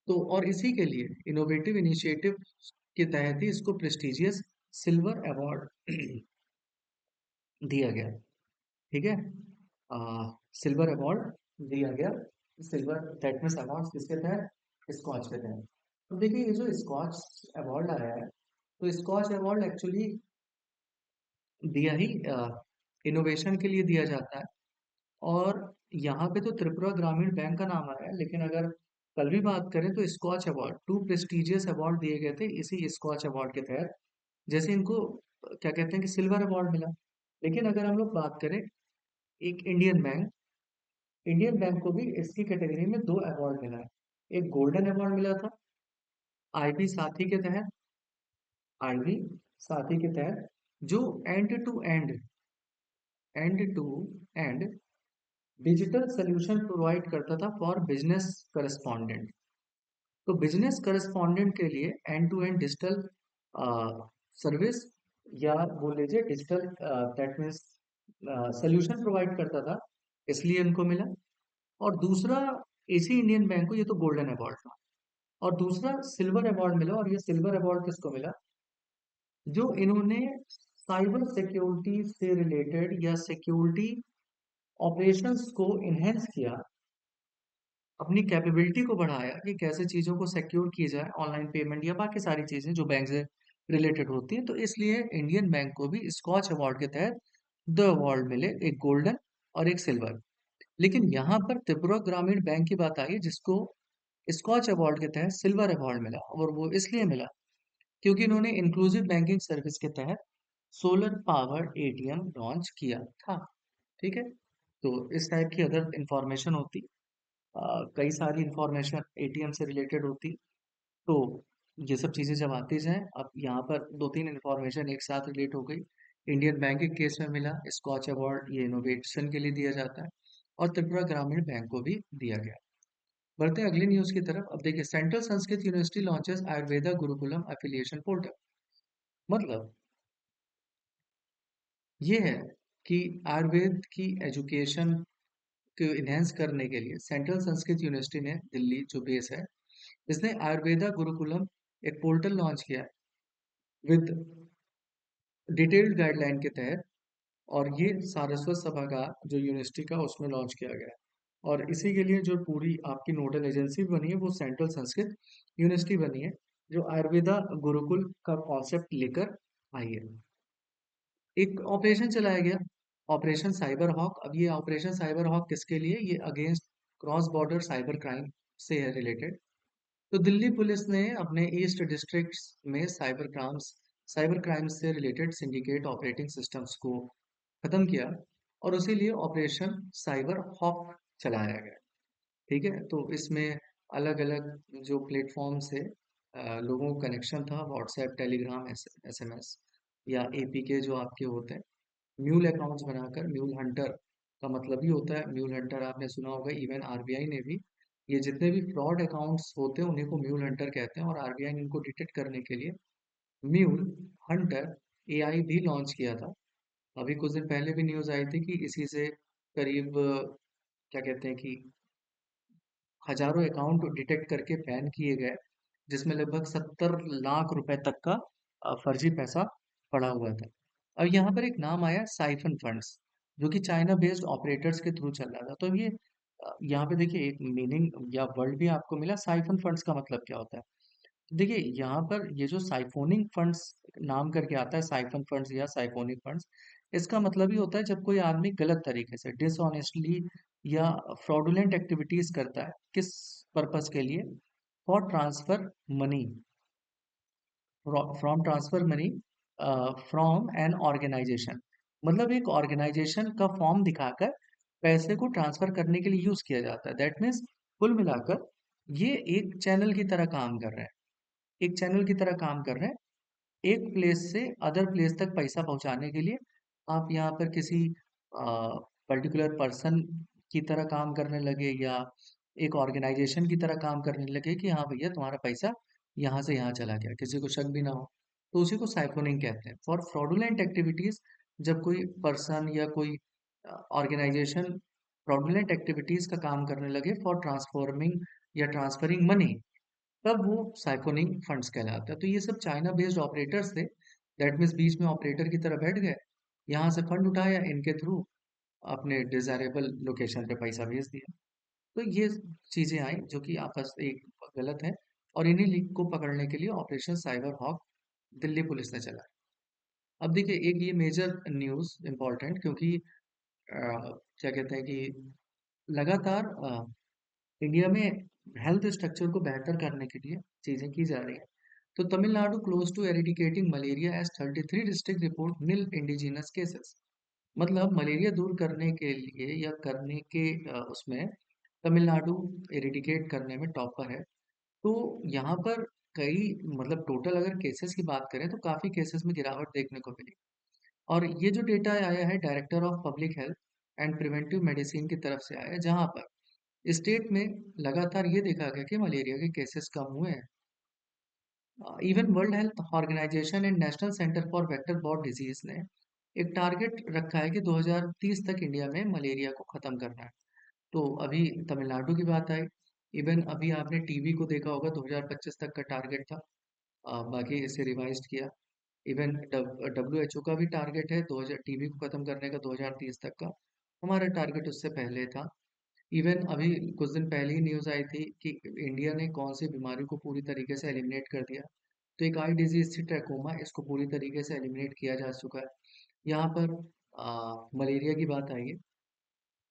तो और इसी के लिए इनोवेटिव इनिशिएटिव के तहत ही इसको प्रेस्टिजियस सिल्वर अवार्ड दिया गया, ठीक है। सिल्वर अवार्ड दिया गया, सिल्वर टेटनस अवार्ड किसके तहत? स्कॉच के तहत। तो देखिए ये जो स्कॉच अवार्ड आया है, तो स्कॉच अवार्ड एक्चुअली दिया ही इनोवेशन के लिए दिया जाता है। और यहाँ पे तो त्रिपुरा ग्रामीण बैंक का नाम आया है, लेकिन अगर कल भी बात करें तो Skoch award, two prestigious award दिए गए थे इसी स्कॉच अवार्ड के तहत। जैसे इनको क्या कहते हैं कि सिल्वर अवार्ड मिला। लेकिन अगर हम लोग बात करें एक इंडियन बैंक को भी इसकी कैटेगरी में दो अवार्ड मिला है। एक गोल्डन अवार्ड मिला था आईबी साथी के तहत, आईबी साथी के तहत, जो end to end digital solution provide करता था फॉर बिजनेस करस्पॉन्डेंट। तो बिजनेस करस्पॉन्डेंट के लिए end to end digital service, या बोल लीजिए digital, that means solution provide करता था, इसलिए इनको मिला। और दूसरा इसी इंडियन बैंक को, ये तो गोल्डन अवार्ड था, और दूसरा सिल्वर अवार्ड मिला। और ये सिल्वर अवार्ड किसको मिला? जो इन्होंने साइबर सिक्योरिटी से रिलेटेड या सिक्योरिटी ऑपरेशंस को इनहेंस किया, अपनी कैपेबिलिटी को बढ़ाया कि कैसे चीज़ों को सिक्योर किया जाए, ऑनलाइन पेमेंट या बाकी सारी चीज़ें जो बैंक से रिलेटेड होती है, तो इसलिए इंडियन बैंक को भी स्कॉच अवार्ड के तहत 2 अवार्ड मिले, एक गोल्डन और एक सिल्वर। लेकिन यहाँ पर त्रिपुरा ग्रामीण बैंक की बात आई है, जिसको स्कॉच अवार्ड के तहत सिल्वर अवार्ड मिला, और वो इसलिए मिला क्योंकि इन्होंने इंक्लूसिव बैंकिंग सर्विस के तहत सोलर पावर्ड एटीएम लॉन्च किया था। ठीक है, तो इस टाइप की अदर इंफॉर्मेशन होती, कई सारी इंफॉर्मेशन एटीएम से रिलेटेड होती। तो ये सब चीज़ें जब आती जाएँ, अब यहाँ पर 2-3 इन्फॉर्मेशन एक साथ रिलेट हो गई। इंडियन बैंक के केस में मिला स्कॉच अवार्ड, ये इनोवेशन के लिए दिया जाता है, और त्रिपुरा ग्रामीण बैंक को भी दिया गया। बढ़ते हैं अगली न्यूज़ की तरफ। अब देखिए, central Sanskrit university launches Ayurveda Gurukulam affiliation portal. मतलब ये है कि आयुर्वेद की एजुकेशन को इन्हेंस करने के लिए सेंट्रल संस्कृत यूनिवर्सिटी ने, दिल्ली जो बेस है, इसने आयुर्वेदा गुरुकुलम एक पोर्टल लॉन्च किया विद डिटेल्ड गाइडलाइन के तहत, और ये सारस्वत सभा का जो यूनिवर्सिटी का उसमें लॉन्च किया गया है। और इसी के लिए जो पूरी आपकी नोडल एजेंसी बनी है वो सेंट्रल संस्कृत यूनिवर्सिटी बनी है, जो आयुर्वेदा गुरुकुल का कॉन्सेप्ट लेकर आई है। एक ऑपरेशन चलाया गया, ऑपरेशन साइबर हॉक। अब ये ऑपरेशन साइबर हॉक किसके लिए? ये against cross border cyber crime से है रिलेटेड। तो दिल्ली पुलिस ने अपने ईस्ट डिस्ट्रिक्ट्स में साइबर क्राइम्स से रिलेटेड सिंडिकेट ऑपरेटिंग सिस्टम्स को खत्म किया, और उसी लिए ऑपरेशन साइबर हॉक चलाया गया। ठीक है, तो इसमें अलग अलग जो प्लेटफॉर्म से लोगों का कनेक्शन था, व्हाट्सएप, टेलीग्राम, एसएमएस, या एपीके जो आपके होते हैं, म्यूल अकाउंट्स बनाकर। म्यूल हंटर का मतलब ही होता है, म्यूल हंटर आपने सुना होगा, इवन आरबीआई ने भी, ये जितने भी फ्रॉड अकाउंट्स होते हैं उन्हीं को म्यूल हंटर कहते हैं, और आरबीआई ने इनको डिटेक्ट करने के लिए म्यूल हंटर एआई भी लॉन्च किया था। अभी कुछ दिन पहले भी न्यूज़ आई थी कि इसी से करीब क्या कहते हैं कि हजारों अकाउंट डिटेक्ट करके बैन किए गए, जिसमें लगभग 70 लाख रुपए तक का फर्जी पैसा पड़ा हुआ था। अब यहाँ पर एक नाम आया, साइफन फंड्स, जो कि चाइना बेस्ड ऑपरेटर्स के थ्रू चल रहा था। तो ये यहाँ पे देखिए एक मीनिंग या वर्ड भी आपको मिला, साइफन फंड्स का मतलब क्या होता है। देखिए यहाँ पर ये जो साइफोनिक फंड्स नाम करके आता है, साइफन फंड्स या साइफोनिक फंड्स, इसका मतलब ही होता है जब कोई आदमी गलत तरीके से डिसऑनेस्टली या फ्रॉडुलेंट एक्टिविटीज करता है। किस पर्पस के लिए? For transfer money, from transfer money from an organisation. मतलब एक ऑर्गेनाइजेशन का फॉर्म दिखाकर पैसे को ट्रांसफर करने के लिए यूज किया जाता है। दैट मीन्स कुल मिलाकर ये एक चैनल की तरह काम कर रहे हैं, एक चैनल की तरह काम कर रहे हैं, एक प्लेस से अदर प्लेस तक पैसा पहुंचाने के लिए। आप यहाँ पर किसी पर्टिकुलर पर्सन की तरह काम करने लगे, या एक ऑर्गेनाइजेशन की तरह काम करने लगे कि हाँ भैया तुम्हारा पैसा यहाँ से यहाँ चला गया, किसी को शक भी ना हो, तो उसी को साइफोनिंग कहते हैं। फॉर फ्रॉडुलेंट एक्टिविटीज, जब कोई पर्सन या कोई ऑर्गेनाइजेशन फ्रॉडुलेंट एक्टिविटीज का काम करने लगे फॉर ट्रांसफॉर्मिंग या ट्रांसफरिंग मनी, तब वो साइफोनिंग फंड्स कहलाता है। तो ये सब चाइना बेस्ड ऑपरेटर्स थे, दैट मीन्स बीच में ऑपरेटर की तरह बैठ गए, यहाँ से फंड उठाया, इनके थ्रू अपने डिजायरेबल लोकेशन पे पैसा भेज दिया। तो ये चीजें आई जो कि आपस एक गलत है, और इन्हीं लिंक को पकड़ने के लिए operation cyber hawk Delhi police ने चलाया। अब देखिए एक ये मेजर न्यूज इम्पोर्टेंट, क्योंकि क्या कहते हैं कि लगातार इंडिया में हेल्थ स्ट्रक्चर को बेहतर करने के लिए चीजें की जा रही हैं। तो Tamil Nadu close to eradicating malaria as 33 district report nil indigenous cases. मतलब मलेरिया दूर करने के लिए या करने के उसमें तमिलनाडु एरिडिकेट करने में टॉपर है। तो यहाँ पर कई, मतलब टोटल अगर केसेस की बात करें तो काफी केसेस में गिरावट देखने को मिली। और ये जो डेटा आया है director of public health and preventive medicine की तरफ से आया है, जहाँ पर स्टेट में लगातार ये देखा गया कि मलेरिया के केसेस कम हुए हैं। Even world health organisation and national centre for vector borne disease ने एक टारगेट रखा है कि 2030 तक इंडिया में मलेरिया को खत्म करना है। तो अभी तमिलनाडु की बात आई, इवन अभी आपने टीबी को देखा होगा, 2025 तक का टारगेट था, बाकी इसे रिवाइज किया। इवन डब्ल्यू का भी टारगेट है 2000 टीबी को खत्म करने का 2030 तक का, हमारा टारगेट उससे पहले था। इवन अभी कुछ दिन पहले ही न्यूज आई थी कि इंडिया ने कौन सी बीमारी को पूरी तरीके से एलिमिनेट कर दिया, तो एक आई डिजीज थी ट्रैकोमा, इसको पूरी तरीके से एलिमिनेट किया जा चुका है। यहाँ पर मलेरिया की बात आई है।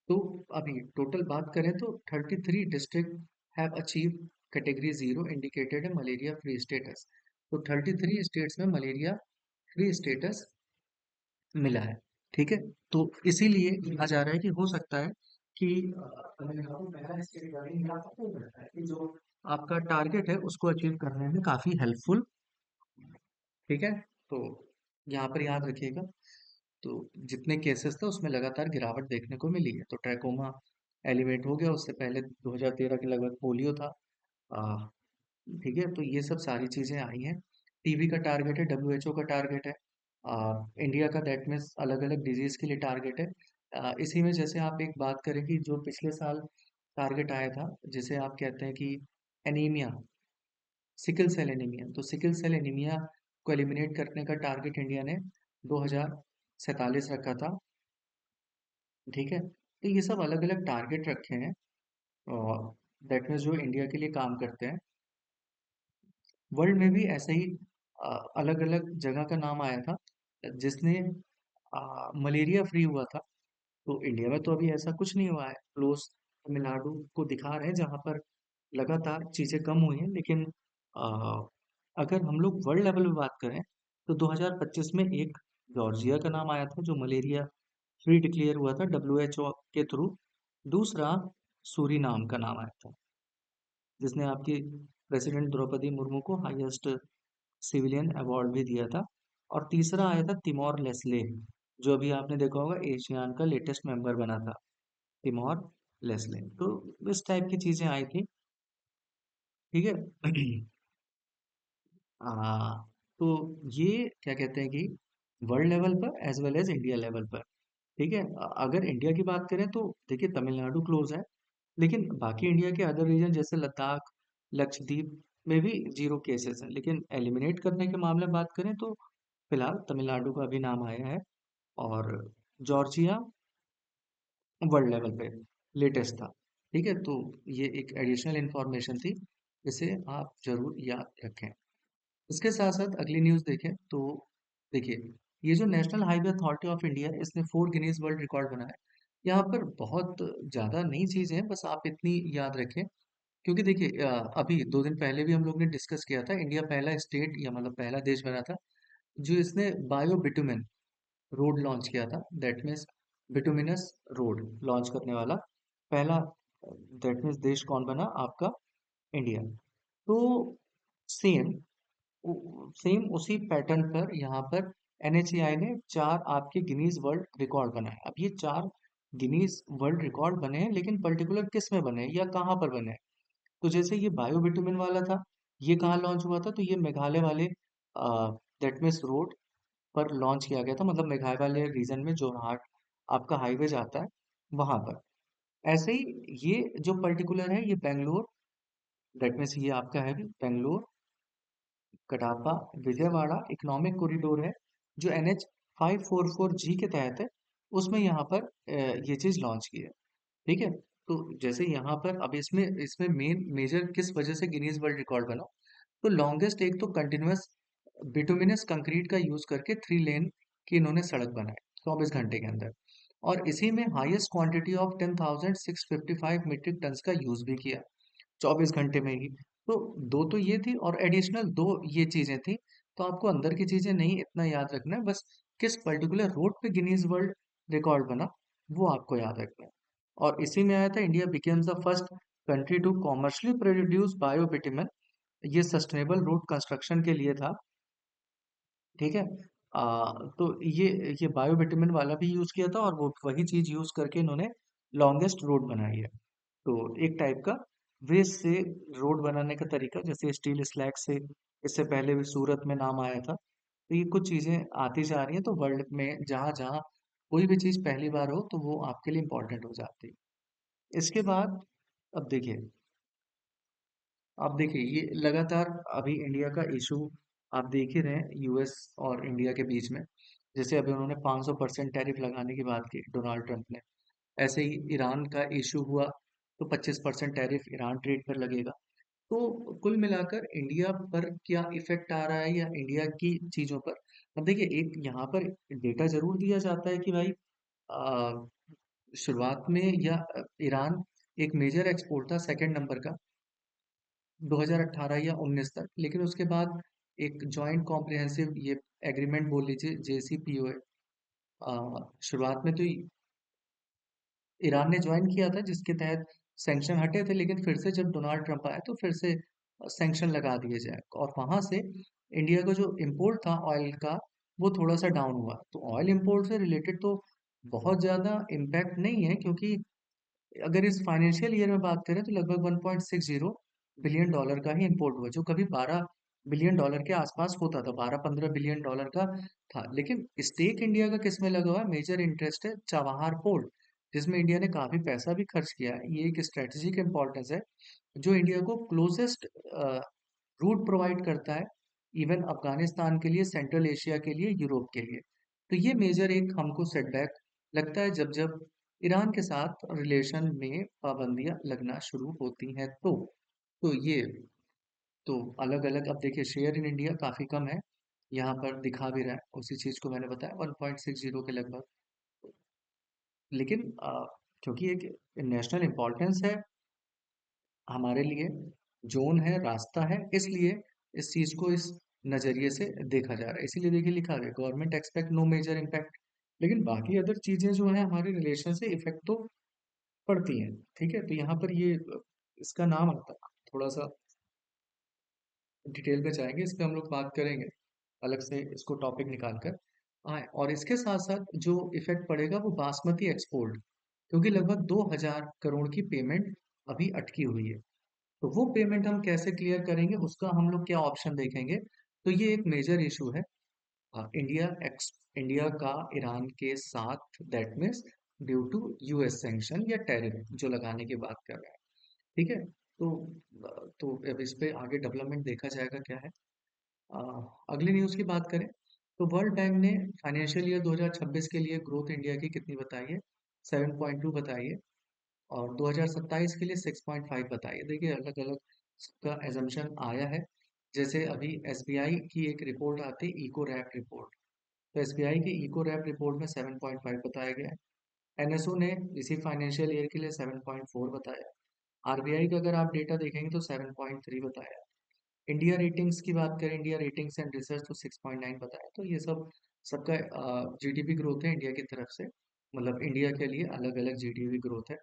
तो अभी टोटल बात करें तो 33 district have achieve category zero indicated है मलेरिया फ्री स्टेटस। तो 33 स्टेट्स में मलेरिया फ्री स्टेटस मिला है। ठीक है, तो इसीलिए कहा जा रहा है कि हो सकता है कि तमिलनाडु पहला स्टेट बने या तो हो सकता है कि जो आपका टारगेट है उसको अचीव करने में काफी हेल्पफुल। ठीक है, तो यहाँ पर याद रखिएगा। तो जितने केसेस थे उसमें लगातार गिरावट देखने को मिली है। तो ट्रैकोमा एलिवेट हो गया, उससे पहले 2013 के लगभग पोलियो था। आ, ठीक है, तो ये सब सारी चीजें आई हैं। टीबी का टारगेट है, डब्ल्यूएचओ का टारगेट है, इंडिया का दैट मीन्स अलग अलग डिजीज के लिए टारगेट है। इसी में जैसे आप एक बात करें कि जो पिछले साल टारगेट आया था, जिसे आप कहते हैं कि एनीमिया, सिकल सेल एनीमिया, तो सिकल सेल एनीमिया को एलिमिनेट करने का टारगेट इंडिया ने 2047 रखा था। ठीक है, तो ये सब अलग अलग टारगेट रखे हैं और दैट मीन्स जो इंडिया के लिए काम करते हैं। वर्ल्ड में भी ऐसे ही अलग अलग जगह का नाम आया था जिसने मलेरिया फ्री हुआ था। तो इंडिया में तो अभी ऐसा कुछ नहीं हुआ है। क्लोज तमिलनाडु को दिखा रहे हैं जहां पर लगातार चीजें कम हुई हैं, लेकिन आ, अगर हम लोग वर्ल्ड लेवल पे बात करें तो 2025 में एक जॉर्जिया का नाम आया था जो मलेरिया फ्री डिक्लेयर हुआ था डब्ल्यूएचओ के थ्रू। दूसरा सूरीनाम का नाम आया था जिसने आपकी प्रेसिडेंट द्रौपदी मुर्मू को हाईएस्ट सिविलियन अवार्ड भी दिया था। और तीसरा आया था तिमोर लेस्ले, जो अभी आपने देखा होगा एशियान का लेटेस्ट मेंबर बना था, तिमोर लेस्ले। तो इस टाइप की चीजें आई थी। ठीक है। तो ये क्या कहते हैं कि वर्ल्ड लेवल पर as well as India level पर। ठीक है, अगर इंडिया की बात करें तो देखिए तमिलनाडु क्लोज है, लेकिन बाकी इंडिया के अदर रीजन जैसे लद्दाख, लक्षद्वीप में भी जीरो केसेस हैं। लेकिन एलिमिनेट करने के मामले में बात करें तो फिलहाल तमिलनाडु का भी नाम आया है। और जॉर्जिया वर्ल्ड लेवल पे लेटेस्ट था। ठीक है, तो ये एक एडिशनल इंफॉर्मेशन थी, इसे आप जरूर याद रखें। इसके साथ साथ अगली न्यूज़ देखें तो देखिए, ये जो national highway authority of India है इसने 4 गिनीज वर्ल्ड रिकॉर्ड बनाया है। यहाँ पर बहुत ज़्यादा नई चीज़ें हैं, बस आप इतनी याद रखें। क्योंकि देखिए अभी 2 दिन पहले भी हम लोग ने डिस्कस किया था, इंडिया पहला स्टेट या मतलब पहला देश बना था जो इसने बायो बिटुमेन रोड लॉन्च किया था। That means bituminous road launch करने वाला पहला दैट मीन्स देश कौन बना आपका, इंडिया। तो सेम सेम उसी पैटर्न पर यहाँ पर एनएचएआई ने 4 आपके गिनीज वर्ल्ड रिकॉर्ड बनाए। अब ये 4 गिनीज वर्ल्ड रिकॉर्ड बने हैं, लेकिन पर्टिकुलर किस में बने हैं या कहाँ पर बने हैं। तो जैसे ये बायो बिटुमिन वाला था, ये कहाँ लॉन्च हुआ था, तो ये मेघालय वाले दैट मीन्स रोड पर लॉन्च किया गया था, मतलब मेघालय वाले रीजन में जो हाट आपका हाईवे जाता है वहां पर। ऐसे ही ये जो पर्टिकुलर है ये बेंगलोर दैट मीन्स ये आपका है बेंगलोर कडापा विजयवाड़ा इकोनॉमिक कॉरिडोर है जो NH 544G के तहत है। उसमें यहाँ पर ये चीज लॉन्च की है। ठीक है, तो जैसे यहाँ पर अब इसमें इसमें मेन मेजर किस वजह से गिनीज वर्ल्ड रिकॉर्ड बना, तो लॉन्गेस्ट एक तो कंटिन्यूअस बिटुमिनस कंक्रीट का यूज करके 3 लेन की इन्होंने सड़क बनाई 24 घंटे के अंदर। और इसी में highest quantity of 10,655 metric tons का यूज भी किया 24 घंटे में ही। तो दो तो ये थी और एडिशनल दो ये चीजें थी। तो आपको अंदर की चीजें नहीं इतना याद रखना है, बस किस पर्टिकुलर रोड पे गिनीज वर्ल्ड रिकॉर्ड बना वो आपको याद रखना है। और इसी में आया था India becomes the first country to commercially produce bio bitumen. ये सस्टेनेबल रोड कंस्ट्रक्शन के लिए था। ठीक है, तो ये बायो बिटुमेन वाला भी यूज किया था और वो वही चीज यूज करके इन्होंने लॉन्गेस्ट रोड बनाई है। तो एक टाइप का वेस्ट से रोड बनाने का तरीका, जैसे स्टील स्लैग से इससे पहले भी सूरत में नाम आया था। तो ये कुछ चीजें आती जा रही हैं, तो वर्ल्ड में जहाँ जहाँ कोई भी चीज पहली बार हो तो वो आपके लिए इम्पोर्टेंट हो जाती है। इसके बाद अब देखिए, आप देखिए ये लगातार अभी इंडिया का इशू आप देख ही रहे हैं यूएस और इंडिया के बीच में। जैसे अभी उन्होंने 500% टैरिफ लगाने की बात की डोनाल्ड ट्रंप ने, ऐसे ही ईरान का इशू हुआ तो 25% टैरिफ ईरान ट्रेड पर लगेगा। तो कुल मिलाकर इंडिया पर क्या इफेक्ट आ रहा है या इंडिया की चीजों पर। अब देखिए, एक यहाँ पर डेटा जरूर दिया जाता है कि भाई आ, शुरुआत में या ईरान एक मेजर एक्सपोर्ट था, सेकंड नंबर का, 2018 या 19 तक। लेकिन उसके बाद एक जॉइंट कॉम्प्रिहेंसिव ये एग्रीमेंट बोल लीजिए, JCPOA, शुरुआत में तो ईरान ने ज्वाइन किया था, जिसके तहत सैंक्शन हटे थे, लेकिन फिर से जब डोनाल्ड ट्रंप आया तो फिर से सैंक्शन लगा दिए जाए, और वहां से इंडिया का जो इम्पोर्ट था ऑयल का, वो थोड़ा सा डाउन हुआ। तो ऑयल इम्पोर्ट से रिलेटेड तो बहुत ज्यादा इम्पैक्ट नहीं है, क्योंकि अगर इस फाइनेंशियल ईयर में बात करें तो लगभग 1.60 बिलियन डॉलर का ही इंपोर्ट हुआ, जो कभी 12 बिलियन डॉलर के आसपास होता था, 12-15 बिलियन डॉलर का था। लेकिन स्टेक इंडिया का किस में लगा हुआ है, मेजर इंटरेस्ट है चाबहार पोर्ट, जिसमें इंडिया ने काफी पैसा भी खर्च किया है। ये एक स्ट्रेटेजिक इंपॉर्टेंस है, जो इंडिया को क्लोजेस्ट रूट प्रोवाइड करता है, इवन अफगानिस्तान के लिए, सेंट्रल एशिया के लिए, यूरोप के लिए। तो ये मेजर एक हमको सेटबैक लगता है, जब जब ईरान के साथ रिलेशन में पाबंदियां लगना शुरू होती हैं तो ये तो अलग अलग, अब देखिए शेयर इन इंडिया काफी कम है, यहाँ पर दिखा भी रहा है उसी चीज को मैंने बताया, 1.60 के लगभग। लेकिन क्योंकि एक नेशनल इम्पोर्टेंस है हमारे लिए, जोन है, रास्ता है, इसलिए इस चीज को इस नजरिए से देखा जा रहा है। इसीलिए देखिए लिखा है, government expect no major impact. लेकिन बाकी अदर चीजें जो है हमारे रिलेशन से इफेक्ट तो पड़ती हैं। ठीक है, तो यहाँ पर ये इसका नाम आता है, थोड़ा सा डिटेल में जाएंगे, इस पे हम लोग बात करेंगे अलग से, इसको टॉपिक निकाल कर आए। और इसके साथ साथ जो इफेक्ट पड़ेगा वो बासमती एक्सपोर्ट, क्योंकि लगभग 2000 करोड़ की पेमेंट अभी अटकी हुई है। तो वो पेमेंट हम कैसे क्लियर करेंगे, उसका हम लोग क्या ऑप्शन देखेंगे। तो ये एक मेजर इशू है। इंडिया का ईरान के साथ, that means due to US sanction या टैरिफ जो लगाने की बात कर रहे हैं। ठीक है, तो अब इस पे आगे डेवलपमेंट देखा जाएगा क्या है। अ, अगली न्यूज़ की बात करें तो वर्ल्ड बैंक ने फाइनेंशियल ईयर 2026 के लिए ग्रोथ इंडिया की कितनी बताई है, 7.2 बताई है, और 2027 के लिए 6.5 बताई है। देखिए अलग अलग का एजम्पशन आया है। जैसे अभी SBI की एक रिपोर्ट आती है, इको रैप रिपोर्ट, तो SBI की इको रैप रिपोर्ट में 7.5 बताया गया है। NSO ने इसी फाइनेंशियल ईयर के लिए 7.4 बताया। RBI का अगर आप डेटा देखेंगे तो 7.3 बताया। इंडिया रेटिंग्स की बात करें, इंडिया रेटिंग्स एंड रिसर्च, तो 6.9 बताया। तो ये सब सबका GDP ग्रोथ है इंडिया की तरफ से, मतलब इंडिया के लिए अलग अलग GDP ग्रोथ है।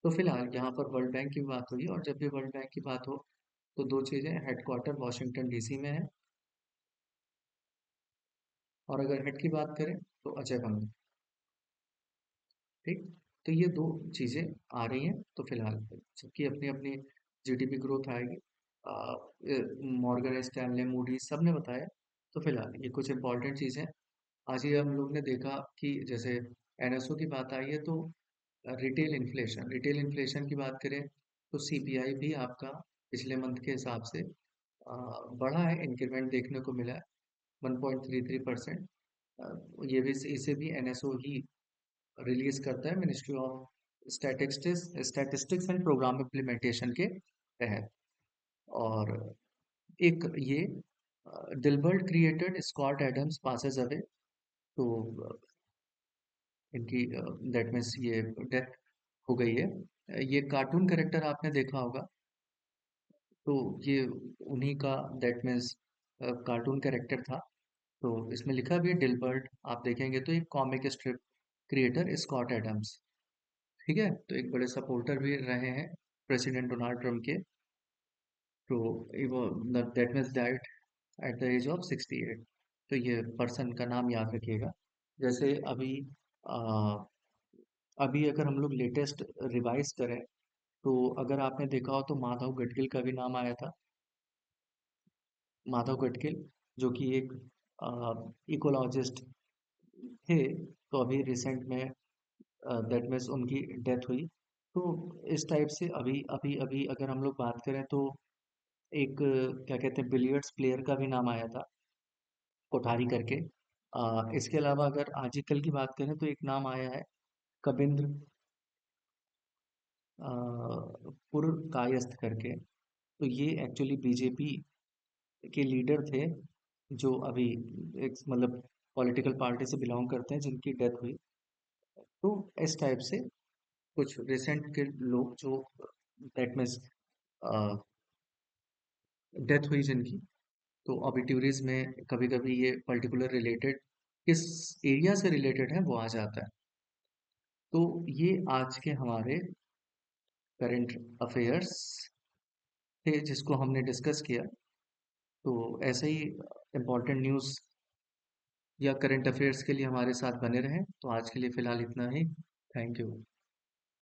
तो फिलहाल यहाँ पर वर्ल्ड बैंक की बात हुई, और जब भी वर्ल्ड बैंक की बात हो तो दो चीज़ें, हेडक्वार्टर वॉशिंगटन DC में है, और अगर हेड की बात करें तो अजय बंगा। ठीक, तो ये दो चीज़ें आ रही हैं। तो फिलहाल सबकी अपनी अपनी GDP ग्रोथ आएगी। मॉर्गन स्टैनले, मूडी सब ने बताया। तो फिलहाल ये कुछ इंपॉर्टेंट चीज़ें। आज ही हम लोग ने देखा कि जैसे NSO की बात आई है, तो रिटेल इन्फ्लेशन की बात करें तो CPI भी आपका पिछले मंथ के हिसाब से बढ़ा है, इंक्रीमेंट देखने को मिला है 1.33%। ये भी, इसे भी NSO ही रिलीज करता है, ministry of statistics and programme implementation के तहत। और एक ये Dilbert created Scott Adams passes away, तो इनकी दैट मीन्स ये डेथ हो गई है। ये कार्टून कैरेक्टर आपने देखा होगा, तो ये उन्हीं का, दैट मीन्स कार्टून कैरेक्टर था। तो इसमें लिखा भी है डिलबर्ट, आप देखेंगे तो एक comic strip creator Scott Adams. ठीक है, तो एक बड़े सपोर्टर भी रहे हैं प्रेसिडेंट डोनाल्ड ट्रम्प के। तो वो that means died at the age of 68। तो ये पर्सन का नाम याद रखिएगा। जैसे अ, अभी अगर हम लोग लेटेस्ट रिवाइज करें, तो अगर आपने देखा हो तो माधव गडगिल का भी नाम आया था। माधव गडगिल, जो कि एक इकोलॉजिस्ट थे, तो अभी रिसेंट में दैट मीन्स उनकी डेथ हुई। तो इस टाइप से अभी अभी अभी अगर हम लोग बात करें तो एक क्या कहते हैं, बिलियर्ड्स प्लेयर का भी नाम आया था, कोठारी करके। इसके अलावा अगर आजकल की बात करें तो एक नाम आया है, कबिंद्र पुर कायस्थ करके। तो ये एक्चुअली बीजेपी के लीडर थे, जो अभी एक मतलब पॉलिटिकल पार्टी से बिलोंग करते हैं, जिनकी डेथ हुई। तो इस टाइप से कुछ रिसेंट के लोग जो दैट मीन्स डेथ हुई जिनकी, तो ऑबिट्यूरीज में कभी कभी ये पर्टिकुलर रिलेटेड किस एरिया से रिलेटेड है वो आ जाता है। तो ये आज के हमारे करंट अफेयर्स थे जिसको हमने डिस्कस किया। तो ऐसे ही इम्पोर्टेंट न्यूज़ या करंट अफेयर्स के लिए हमारे साथ बने रहें। तो आज के लिए फ़िलहाल इतना ही। Thank you.